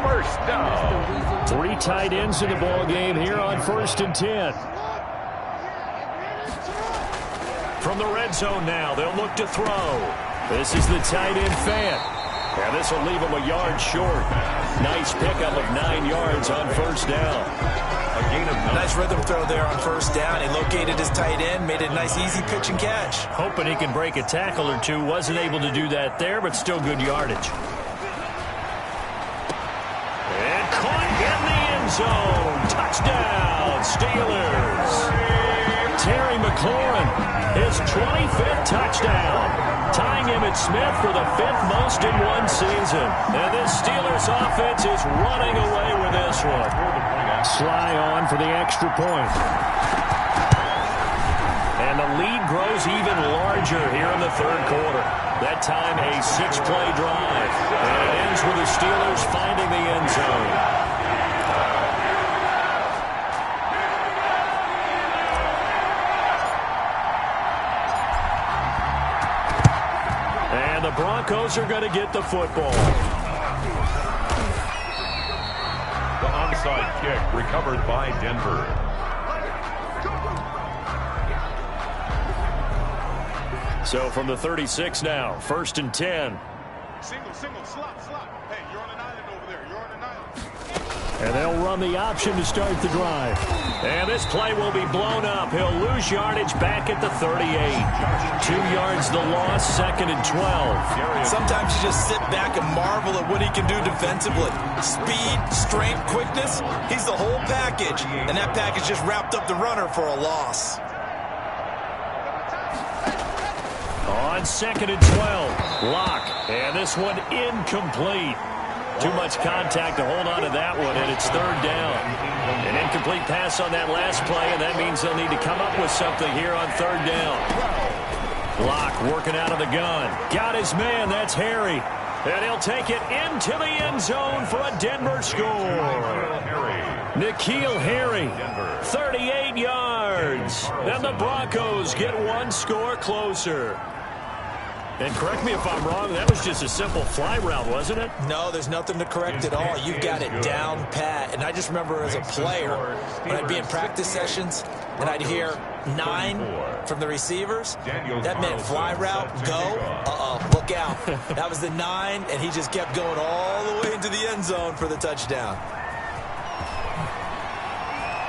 First down. 3 tight ends in the ball game here on 1st and 10. From the red zone now, they'll look to throw. This is the tight end Fant. And this will leave him a yard short. Nice pickup of 9 yards on 1st down. A gain of 9. Nice rhythm throw there on 1st down. He located his tight end, made it a nice easy pitch and catch. Hoping he can break a tackle or two. Wasn't able to do that there, but still good yardage. And caught in the end zone. Touchdown, Steelers. Terry McLaurin, his 25th touchdown, tying Emmitt Smith for the 5th most in one season. And this Steelers offense is running away with this one. Sly on for the extra point. And the lead grows even larger here in the 3rd quarter. That time a 6-play drive. And it ends with the Steelers finding the end zone. The Broncos are going to get the football. The onside kick recovered by Denver. So from the 36 now, 1st and 10. Single, slot. Hey, you're on an island over there. You're on an island. And they'll run the option to start the drive. And this play will be blown up. He'll lose yardage back at the 38. 2 yards the loss, 2nd and 12. Sometimes you just sit back and marvel at what he can do defensively. Speed, strength, quickness, he's the whole package. And that package just wrapped up the runner for a loss. On 2nd and 12, Lock. And this one incomplete. Too much contact to hold on to that one, and it's 3rd down. An incomplete pass on that last play, and that means they'll need to come up with something here on 3rd down. Lock working out of the gun. Got his man, that's Harry. And he'll take it into the end zone for a Denver score. N'Keal Harry, 38 yards. And the Broncos get 1 score closer. And correct me if I'm wrong, that was just a simple fly route, wasn't it? No, there's nothing to correct at all. You've got it down pat. And I just remember as a player, when I'd be in practice sessions, and I'd hear 9 from the receivers, that meant fly route, go, look out. That was the 9, and he just kept going all the way into the end zone for the touchdown.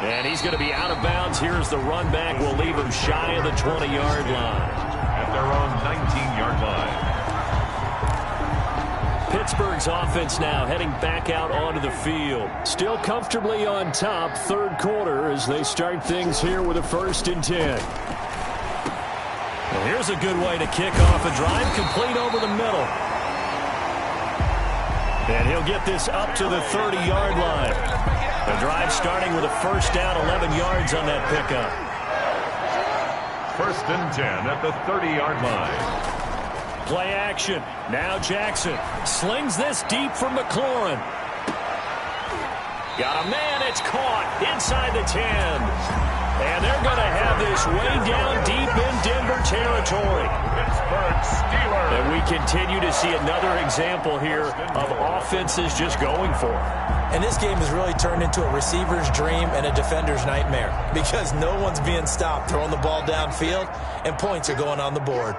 And he's going to be out of bounds. Here's the run back. We'll leave him shy of the 20-yard line. At their own 19-yard line. Pittsburgh's offense now heading back out onto the field. Still comfortably on top, 3rd quarter as they start things here with a 1st and 10. Well, here's a good way to kick off a drive, complete over the middle. And he'll get this up to the 30-yard line. The drive starting with a 1st down, 11 yards on that pickup. 1st and 10 at the 30-yard line. Play action. Now Jackson slings this deep for McLaurin. Got a man. It's caught inside the 10. And they're going to have this way down deep in Denver territory. Pittsburgh Steelers. And we continue to see another example here of offenses just going for it. And this game has really turned into a receiver's dream and a defender's nightmare because no one's being stopped throwing the ball downfield, and points are going on the board.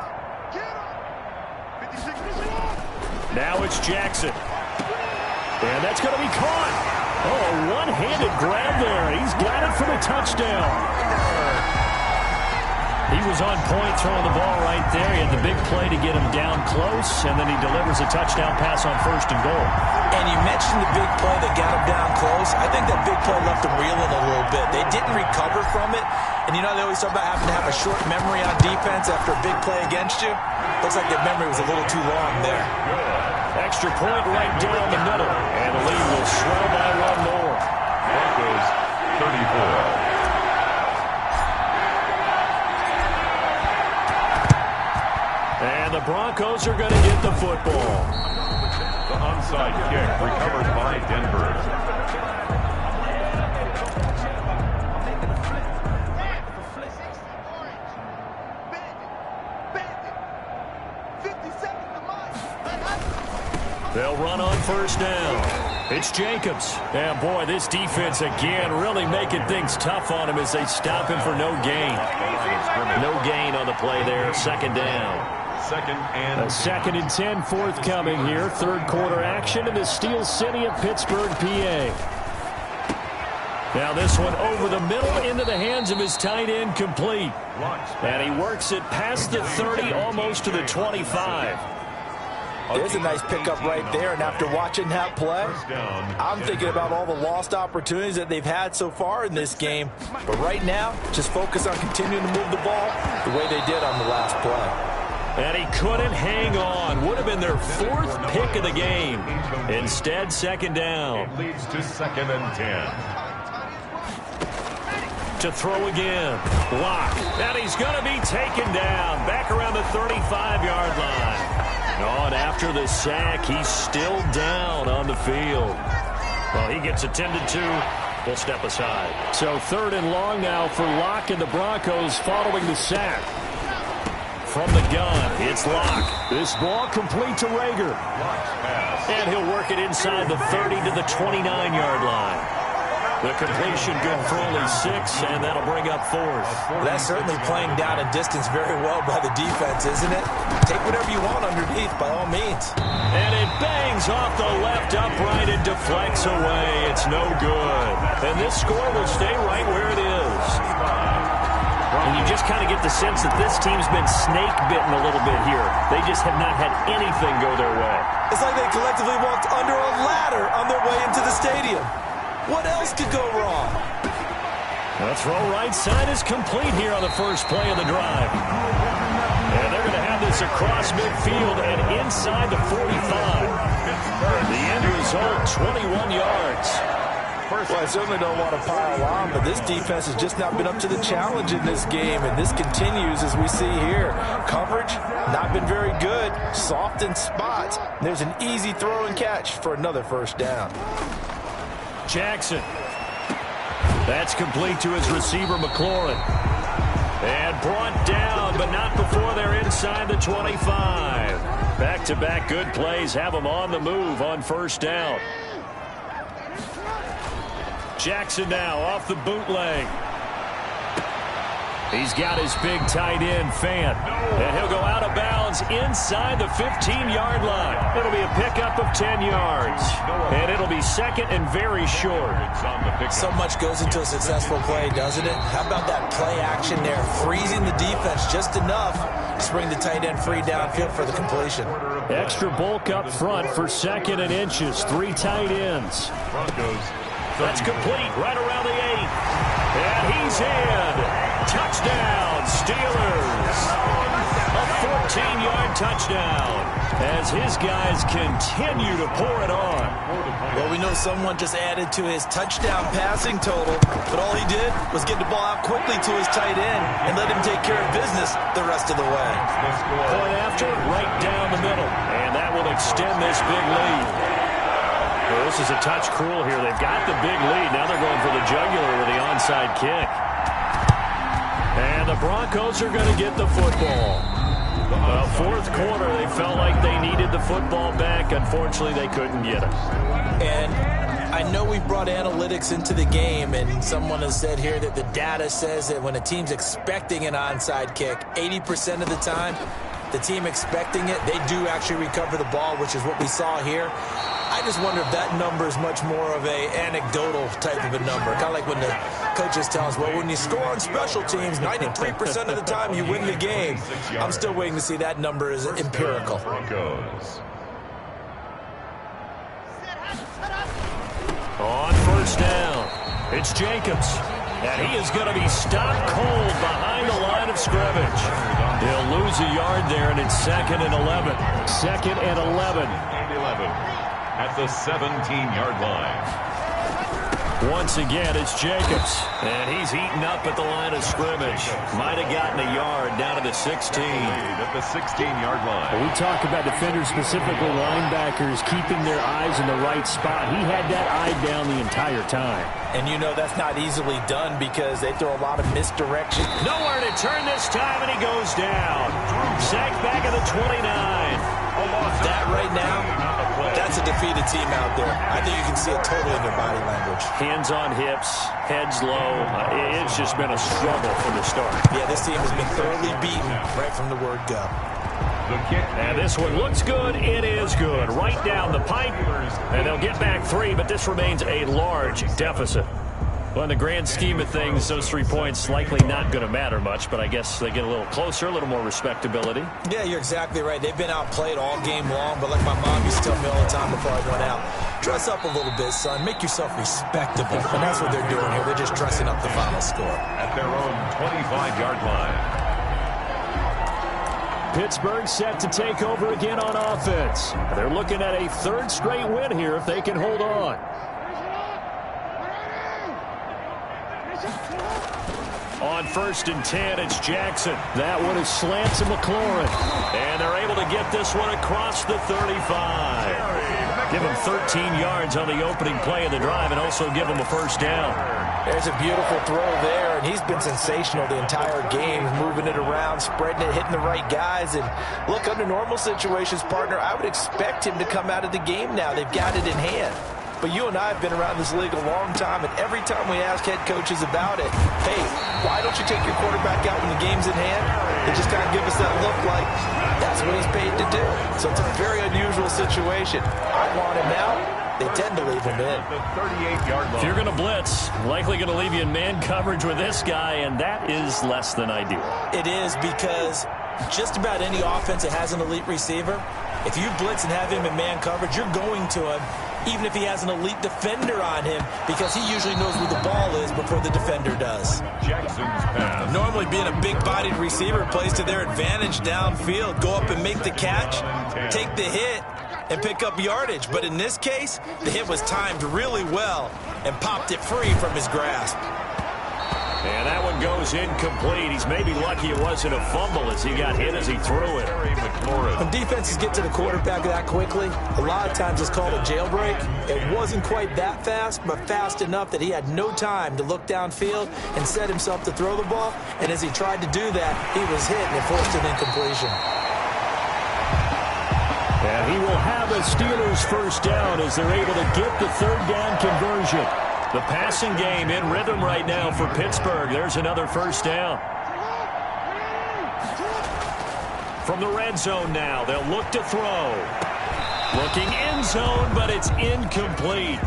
Now it's Jackson. And that's going to be caught. Oh, a one-handed grab there. He's got it for the touchdown. He was on point throwing the ball right there. He had the big play to get him down close, and then he delivers a touchdown pass on 1st and goal. And you mentioned the big play that got him down close. I think that big play left him reeling a little bit. They didn't recover from it. And you know, they always talk about having to have a short memory on defense after a big play against you. Looks like their memory was a little too long there. Extra point right down the middle. And the lead will swell by 1 more. Broncos 34. And the Broncos are going to get the football. The onside kick recovered by Denver. They'll run on 1st down. It's Jacobs. And, boy, this defense, again, really making things tough on him as they stop him for no gain. No gain on the play there. Second down. A 2nd and 10 forthcoming here. Third quarter action in the Steel City of Pittsburgh, PA. Now this one over the middle into the hands of his tight end, complete. And he works it past the 30, almost to the 25. There's a nice pickup right there, and after watching that play, I'm thinking about all the lost opportunities that they've had so far in this game. But right now, just focus on continuing to move the ball the way they did on the last play. And he couldn't hang on. Would have been their 4th pick of the game. Instead, second down. It leads to 2nd and 10. To throw again. Block. And he's going to be taken down. Back around the 35-yard line. Oh, and after the sack, he's still down on the field. Well, he gets attended to. We'll step aside. So 3rd and long now for Locke and the Broncos following the sack. From the gun, it's Locke. This ball complete to Rager. And he'll work it inside the 30 to the 29-yard line. The completion good for only 6, and that'll bring up 4th. Well, that's certainly playing down a distance very well by the defense, isn't it? Take whatever you want underneath, by all means. And it bangs off the left upright and deflects away. It's no good. And this score will stay right where it is. And you just kind of get the sense that this team's been snake-bitten a little bit here. They just have not had anything go their way. It's like they collectively walked under a ladder on their way into the stadium. What else could go wrong? The throw right side is complete here on the first play of the drive. And they're going to have this across midfield and inside the 45. The end result, 21 yards. Well, I certainly don't want to pile on, but this defense has just not been up to the challenge in this game, and this continues as we see here. Coverage, not been very good, soft in spots. There's an easy throw and catch for another first down. Jackson. That's complete to his receiver, McLaurin. And brought down, but not before they're inside the 25. Back-to-back good plays have them on the move on first down. Jackson now off the bootleg. He's got his big tight end, Fant. And he'll go out of bounds inside the 15-yard line. It'll be a pickup of 10 yards. And it'll be 2nd and very short. So much goes into a successful play, doesn't it? How about that play action there? Freezing the defense just enough to spring the tight end free downfield for the completion. Extra bulk up front for 2nd and inches. 3 tight ends. That's complete right around the 8. And he's in. Touchdown, Steelers. A 14-yard touchdown as his guys continue to pour it on. Well, we know someone just added to his touchdown passing total, but all he did was get the ball out quickly to his tight end and let him take care of business the rest of the way. Point after, right down the middle, and that will extend this big lead. Well, this is a touch cruel here. They've got the big lead. Now they're going for the jugular with the onside kick. And the Broncos are going to get the football. Fourth quarter, they felt like they needed the football back. Unfortunately, they couldn't get it. And I know we've brought analytics into the game, and someone has said here that the data says that when a team's expecting an onside kick, 80% of the time, the team expecting it, they do actually recover the ball, which is what we saw here. I just wonder if that number is much more of a anecdotal type of a number. Kind of like when the coaches tell us, well, when you score on special teams, 93% of the time you win the game. I'm still waiting to see that number is empirical. On first down, it's Jacobs. And he is going to be stopped cold behind the line of scrimmage. He'll lose a yard there, and it's 2nd and 11. 2nd and 11. At the 17-yard line. Once again, it's Jacobs. And he's eaten up at the line of scrimmage. Might have gotten a yard down to the 16. At the 16-yard line. Well, we talk about defenders, specifically linebackers, keeping their eyes in the right spot. He had that eye down the entire time. And you know that's not easily done because they throw a lot of misdirection. Nowhere to turn this time, and he goes down. Sacked back at the 29. That right now, that's a defeated team out there. I think you can see it totally in their body language. Hands on hips, heads low. It's just been a struggle from the start. Yeah, this team has been thoroughly beaten right from the word go. And this one looks good. It is good. Right down the pipe. And they'll get back 3, but this remains a large deficit. Well, in the grand scheme of things, those 3 points likely not going to matter much, but I guess they get a little closer, a little more respectability. Yeah, you're exactly right. They've been outplayed all game long, but like my mom used to tell me all the time before I went out, dress up a little bit, son. Make yourself respectable. And that's what they're doing here. They're just dressing up the final score. At their own 25-yard line. Pittsburgh set to take over again on offense. They're looking at a 3rd straight win here if they can hold on. On 1st and 10, it's Jackson. That one is slant to McLaurin. And they're able to get this one across the 35. Give him 13 yards on the opening play of the drive and also give him a 1st down. There's a beautiful throw there, and he's been sensational the entire game, moving it around, spreading it, hitting the right guys. And look, under normal situations, partner, I would expect him to come out of the game now. They've got it in hand. But you and I have been around this league a long time, and every time we ask head coaches about it, hey, why don't you take your quarterback out when the game's in hand? They just kind of give us that look like that's what he's paid to do. So it's a very unusual situation. I want him out. They tend to leave him in. The 38-yard line. If you're going to blitz, likely going to leave you in man coverage with this guy, and that is less than ideal. It is, because just about any offense that has an elite receiver, if you blitz and have him in man coverage, you're going to him, even if he has an elite defender on him, because he usually knows where the ball is before the defender does. Jackson's pass. Normally being a big-bodied receiver plays to their advantage downfield. Go up and make the catch, take the hit, and pick up yardage. But in this case, the hit was timed really well and popped it free from his grasp. And that one goes incomplete. He's maybe lucky it wasn't a fumble as he got hit as he threw it. When defenses get to the quarterback that quickly, a lot of times it's called a jailbreak. It wasn't quite that fast, but fast enough that he had no time to look downfield and set himself to throw the ball. And as he tried to do that, he was hit and it forced an incompletion. And he will have a Steelers 1st down as they're able to get the 3rd down conversion. The passing game in rhythm right now for Pittsburgh. There's another 1st down. From the red zone now, they'll look to throw. Looking end zone, but it's incomplete.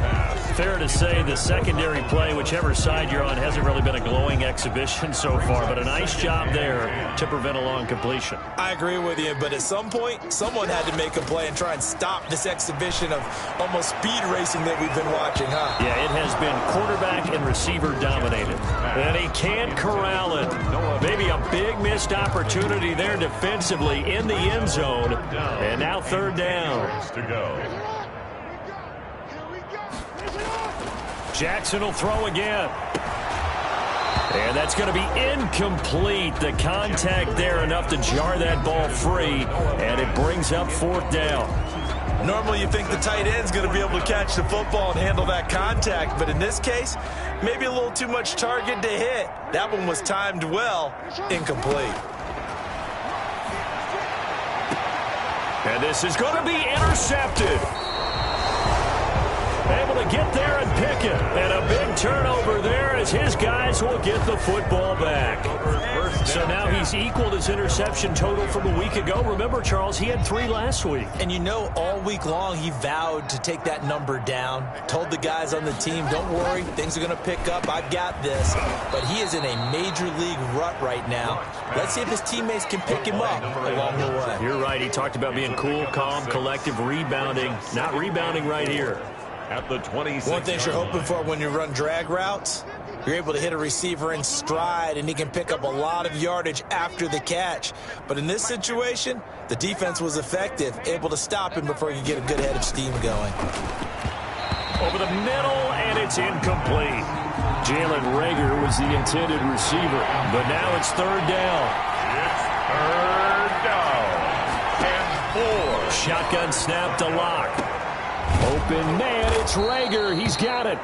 Fair to say the secondary play, whichever side you're on, hasn't really been a glowing exhibition so far, but a nice job there to prevent a long completion. I agree with you, but at some point, someone had to make a play and try and stop this exhibition of almost speed racing that we've been watching, huh? Yeah, it has been quarterback and receiver dominated. And he can't corral it. Maybe a big missed opportunity there defensively in the end zone. And now 3rd down. To go. Jackson will throw again. And that's going to be incomplete. The contact there enough to jar that ball free. And it brings up 4th down. Normally you think the tight end's going to be able to catch the football and handle that contact. But in this case, maybe a little too much target to hit. That one was timed well. Incomplete. And this is going to be intercepted. Able to get there and pick it. And a big turnover there as his guys will get the football back. So now he's equaled his interception total from a week ago. Remember, Charles, he had 3 last week. And you know, all week long he vowed to take that number down. Told the guys on the team, don't worry, things are going to pick up. I've got this. But he is in a major league rut right now. Let's see if his teammates can pick him up along the way. You're right. He talked about being cool, calm, collective, rebounding. Not rebounding right here. At the 26. One thing you're hoping for when you run drag routes, you're able to hit a receiver in stride, and he can pick up a lot of yardage after the catch. But in this situation, the defense was effective, able to stop him before he could get a good head of steam going. Over the middle, and it's incomplete. Jalen Reagor was the intended receiver, but now it's 3rd down. It's 3rd down. And 4. Shotgun snap to Lock. Open man, it's Reagor. He's got it.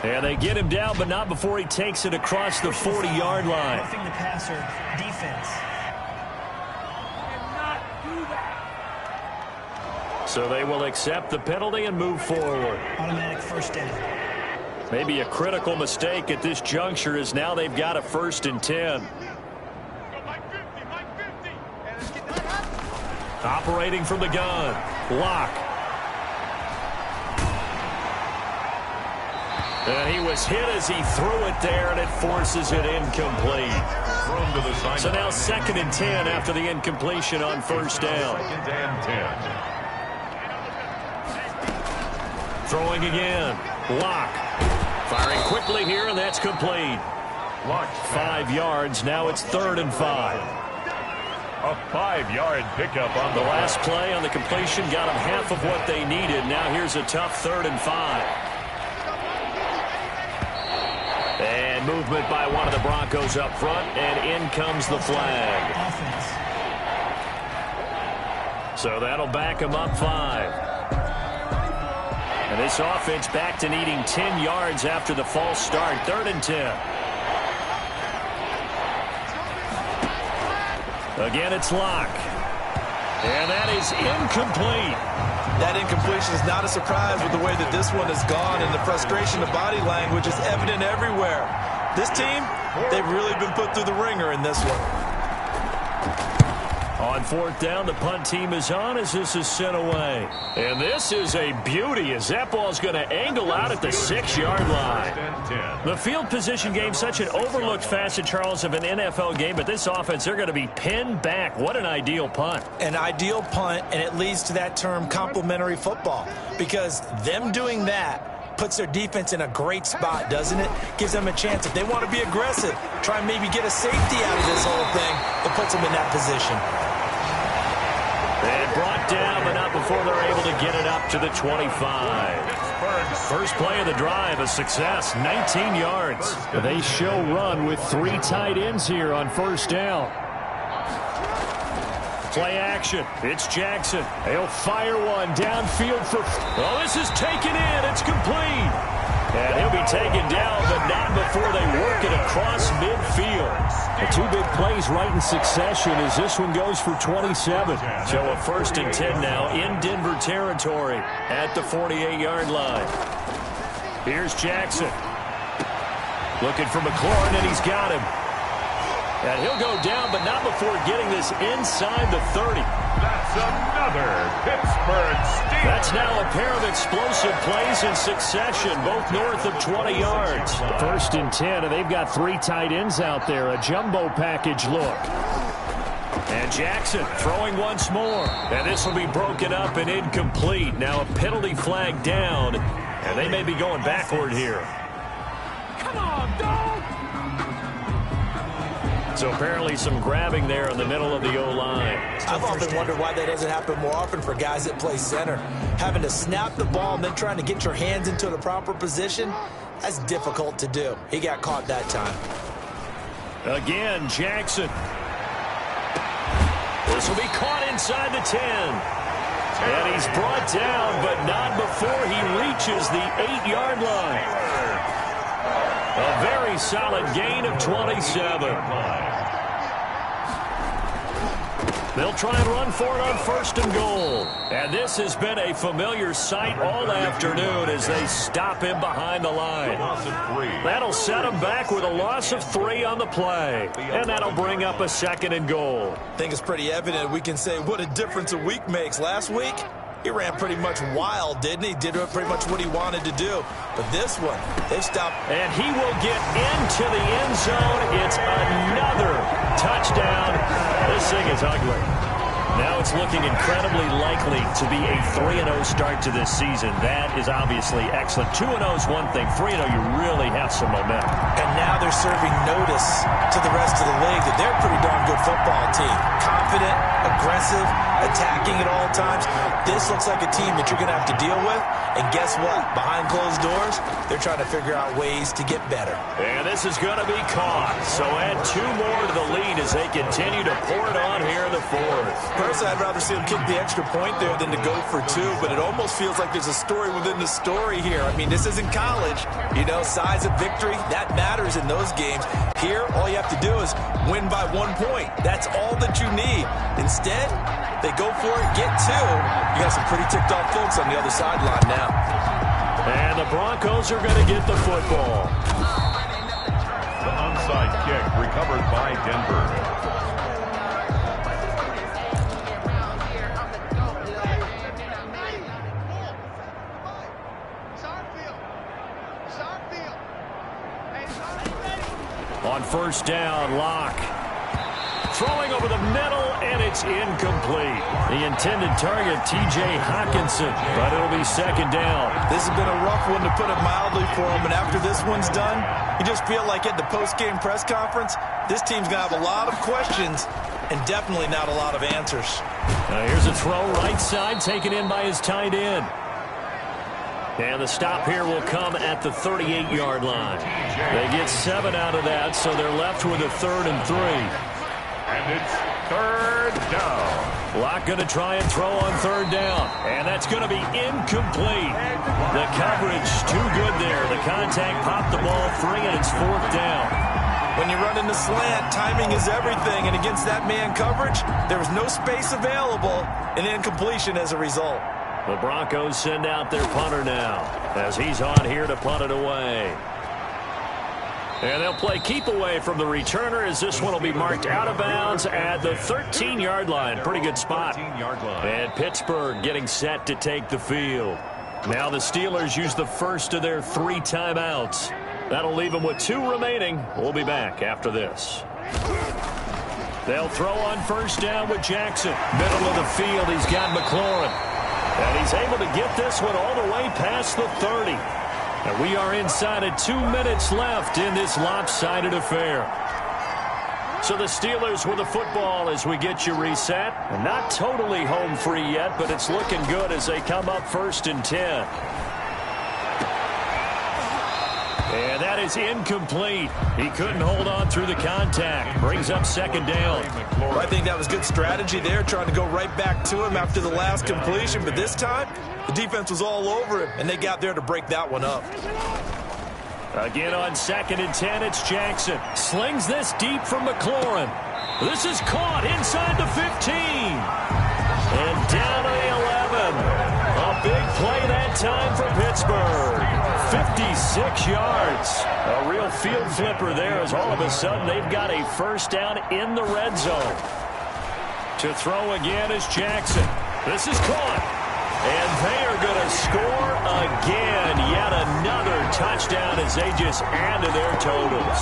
And they get him down, but not before he takes it across the 40-yard line. Roughing the passer, defense. So they will accept the penalty and move forward. Automatic first down. Maybe a critical mistake at this juncture is now they've got a 1st and 10. Operating from the gun. Lock. And he was hit as he threw it there, and it forces it incomplete. So now 2nd and 10 after the incompletion on 1st down. 2nd and 10. Throwing again. Lock. Firing quickly here, and that's complete. 5 yards. Now it's 3rd and 5. A 5-yard pickup on The last play on the completion got them half of what they needed. Now here's a tough 3rd and 5. And movement by one of the Broncos up front, and in comes the flag. Offense. So that'll back them up 5. And this offense back to needing 10 yards after the false start. 3rd and 10. Again, it's Lock. And that is incomplete. That incompletion is not a surprise with the way that this one has gone, and the frustration of body language is evident everywhere. This team, they've really been put through the ringer in this one. On 4th down, the punt team is on as this is sent away. And this is a beauty as that ball's going to angle out at the 6-yard line. The field position game, such an overlooked facet, Charles, of an NFL game, but this offense, they're going to be pinned back. What an ideal punt. An ideal punt, and it leads to that term complementary football, because them doing that puts their defense in a great spot, doesn't it? Gives them a chance. If they want to be aggressive, try and maybe get a safety out of this whole thing, it puts them in that position. And brought down, but not before they're able to get it up to the 25. First play of the drive, a success, 19 yards. They show run with 3 tight ends here on 1st down. Play action. It's Jackson. He'll fire one downfield for... Oh, this is taken in. It's complete. And he'll be taken down, but not before they work it across midfield. The 2 big plays right in succession as this one goes for 27. So a 1st and 10 now in Denver territory at the 48-yard line. Here's Jackson. Looking for McLaurin, and he's got him. And he'll go down, but not before getting this inside the 30. That's another Pittsburgh steal. That's now a pair of explosive plays in succession, both north of 20 yards. 1st and 10, and they've got 3 tight ends out there, a jumbo package look. And Jackson throwing once more. And this will be broken up and incomplete. Now a penalty flag down, and they may be going backward here. Come on, dog! So apparently some grabbing there in the middle of the O-line. I've often wondered why that doesn't happen more often for guys that play center. Having to snap the ball and then trying to get your hands into the proper position, that's difficult to do. He got caught that time. Again, Jackson. This will be caught inside the 10. And he's brought down, but not before he reaches the 8-yard line. A very solid gain of 27. They'll try and run for it on 1st and goal. And this has been a familiar sight all afternoon as they stop him behind the line. That'll set him back with a loss of 3 on the play. And that'll bring up a 2nd and goal. I think it's pretty evident we can say what a difference a week makes. Last week, he ran pretty much wild, didn't he? Did pretty much what he wanted to do. But this one, they've stopped. And he will get into the end zone. It's another touchdown. This thing is ugly. Now it's looking incredibly likely to be a 3-0 start to this season. That is obviously excellent. 2-0 is one thing. 3-0, you really have some momentum. And now they're serving notice to the rest of the league that they're a pretty darn good football team. Confident, aggressive, attacking at all times. This looks like a team that you're going to have to deal with. And guess what? Behind closed doors, they're trying to figure out ways to get better. And this is going to be caught. So add 2 more to the lead as they continue to pour it on here in the Personally, I'd rather see him kick the extra point there than to go for 2, but it almost feels like there's a story within the story here. I mean, this isn't college. You know, size of victory, that matters in those games. Here, all you have to do is win by 1 point. That's all that you need. Instead, they go for it, get 2. You got some pretty ticked off folks on the other sideline now. And the Broncos are going to get the football. The onside kick recovered by Denver. On first down, Locke. Throwing over the middle, and it's incomplete. The intended target, T.J. Hockenson, but it'll be second down. This has been a rough one, to put it mildly, for him, and after this one's done, you just feel like at the post-game press conference, this team's going to have a lot of questions and definitely not a lot of answers. Here's a throw right side, taken in by his tight end. And the stop here will come at the 38-yard line. They get 7 out of that, so they're left with a 3rd and 3. And it's 3rd down. Locke going to try and throw on 3rd down. And that's going to be incomplete. The coverage too good there. The contact popped the ball free, and it's 4th down. When you run in the slant, timing is everything. And against that man coverage, there was no space available, and incompletion as a result. The Broncos send out their punter now as he's on here to punt it away. And they'll play keep away from the returner as this one will be marked out of bounds at the 13-yard line. Pretty good spot. And Pittsburgh getting set to take the field. Now the Steelers use the first of their 3 timeouts. That'll leave them with 2 remaining. We'll be back after this. They'll throw on first down with Jackson. Middle of the field, he's got McLaurin. And he's able to get this one all the way past the 30. And we are inside of 2 minutes left in this lopsided affair. So the Steelers with the football as we get you reset. And not totally home free yet, but it's looking good as they come up 1st and 10. And that is incomplete. He couldn't hold on through the contact. Brings up 2nd down. Well, I think that was good strategy there, trying to go right back to him after the last completion. But this time, the defense was all over him, and they got there to break that one up. Again on 2nd and 10, it's Jackson. Slings this deep from McLaurin. This is caught inside the 15. And down to the 11. A big play that time for Pittsburgh. 56 yards. A real field flipper there as all of a sudden they've got a first down in the red zone. To throw again is Jackson. This is caught. And they are going to score again. Yet another touchdown as they just add to their totals.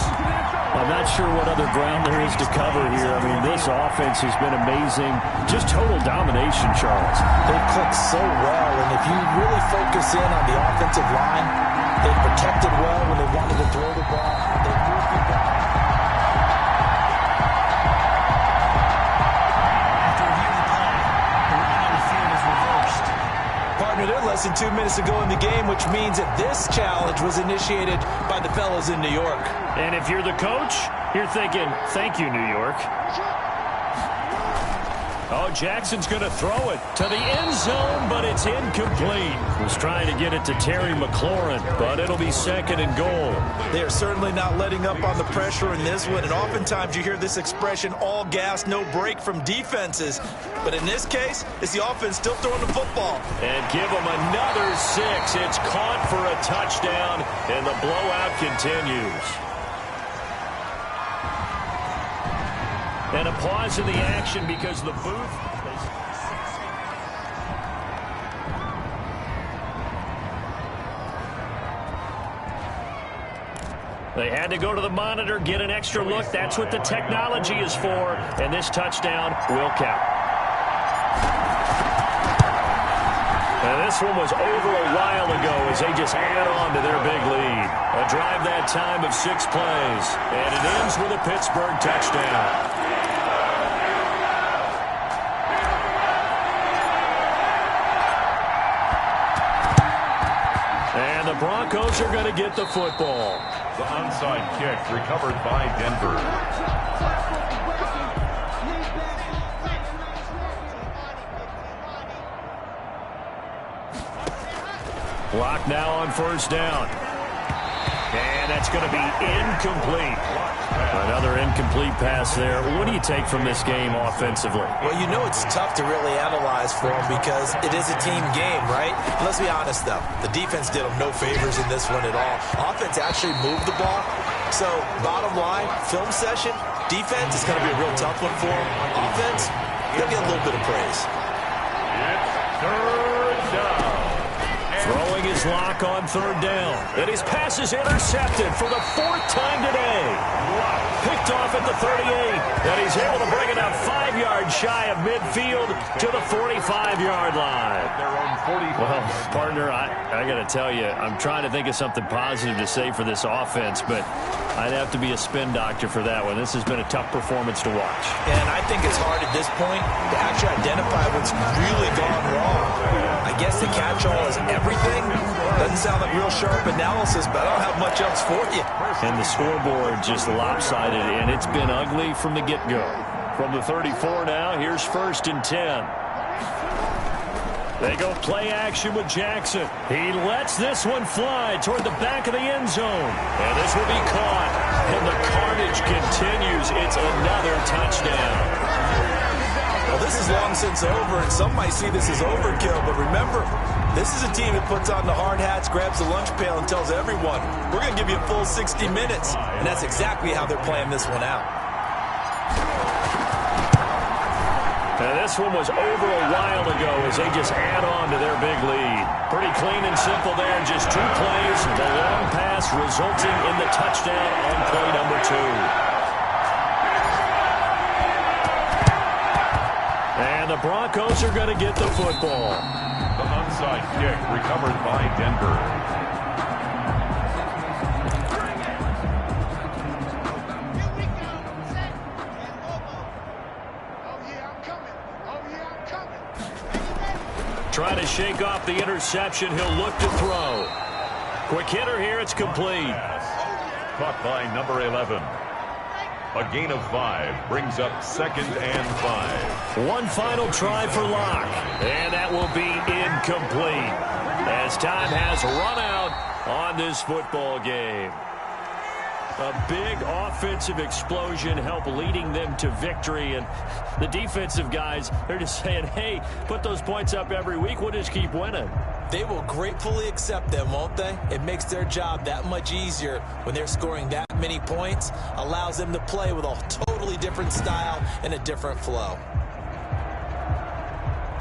I'm not sure what other ground there is to cover here. I mean, this offense has been amazing. Just total domination, Charles. They click so well, and if you really focus in on the offensive line, they protected well when they wanted to throw the ball. They moved the ball. After reviewing the play, the running on the field is reversed. Partnered in less than 2 minutes ago in the game, which means that this challenge was initiated by the fellas in New York. And if you're the coach, you're thinking, thank you, New York. Oh, Jackson's going to throw it to the end zone, but it's incomplete. Was trying to get it to Terry McLaurin, but it'll be 2nd and goal. They are certainly not letting up on the pressure in this one, and oftentimes you hear this expression, all gas, no break from defenses. But in this case, it's the offense still throwing the football. And give them another 6. It's caught for a touchdown, and the blowout continues. And a pause in the action because the booth. They had to go to the monitor, get an extra look. That's what the technology is for. And this touchdown will count. And this one was over a while ago as they just add on to their big lead. A drive that time of 6 plays. And it ends with a Pittsburgh touchdown. And the Broncos are going to get the football. The onside kick recovered by Denver. Clock now on first down. And that's going to be incomplete. Another incomplete pass there. What do you take from this game offensively? Well, you know it's tough to really analyze for them because it is a team game, right? Let's be honest, though. The defense did them no favors in this one at all. Offense actually moved the ball. So, bottom line, film session, defense is going to be a real tough one for them. Offense, they'll get a little bit of praise. It's third down. Throwing his lock on third down. And his pass is intercepted for the 4th time today. Picked off at the 38. And he's able to bring it up 5 yards shy of midfield to the 45-yard line. Well, partner, I got to tell you, I'm trying to think of something positive to say for this offense, but I'd have to be a spin doctor for that one. This has been a tough performance to watch. And I think it's hard at this point to actually identify what's really gone wrong. I guess the catch-all is everything. Doesn't sound like real sharp analysis, but I don't have much else for you. And the scoreboard just lopsided, and it's been ugly from the get-go. From the 34 now, here's 1st and 10. They go play action with Jackson. He lets this one fly toward the back of the end zone. And this will be caught. And the carnage continues. It's another touchdown. Well, this is long since over, and some might see this as overkill. But remember, this is a team that puts on the hard hats, grabs the lunch pail, and tells everyone, we're going to give you a full 60 minutes. And that's exactly how they're playing this one out. And this one was over a while ago as they just add on to their big lead. Pretty clean and simple there in just 2 plays. The long pass resulting in the touchdown on play number 2. And the Broncos are going to get the football. The onside kick recovered by Denver. Trying to shake off the interception. He'll look to throw. Quick hitter here. It's complete. Caught by number 11. A gain of 5 brings up 2nd and 5. One final try for Locke. And that will be incomplete as time has run out on this football game. A big offensive explosion helped leading them to victory. And the defensive guys, they're just saying, hey, put those points up every week. We'll just keep winning. They will gratefully accept them, won't they? It makes their job that much easier when they're scoring that many points. Allows them to play with a totally different style and a different flow.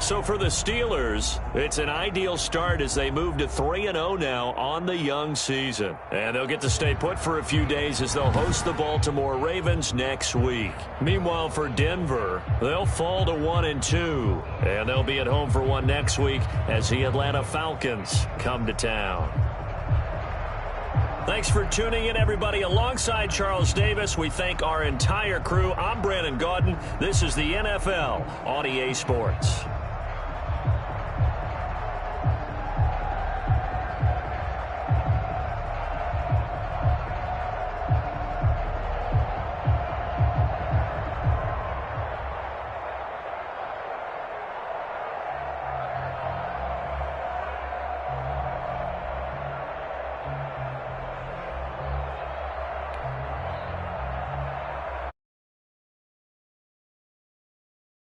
So for the Steelers, it's an ideal start as they move to 3-0 now on the young season. And they'll get to stay put for a few days as they'll host the Baltimore Ravens next week. Meanwhile, for Denver, they'll fall to 1-2. And they'll be at home for one next week as the Atlanta Falcons come to town. Thanks for tuning in, everybody. Alongside Charles Davis, we thank our entire crew. I'm Brandon Gaudin. This is the NFL on EA Sports.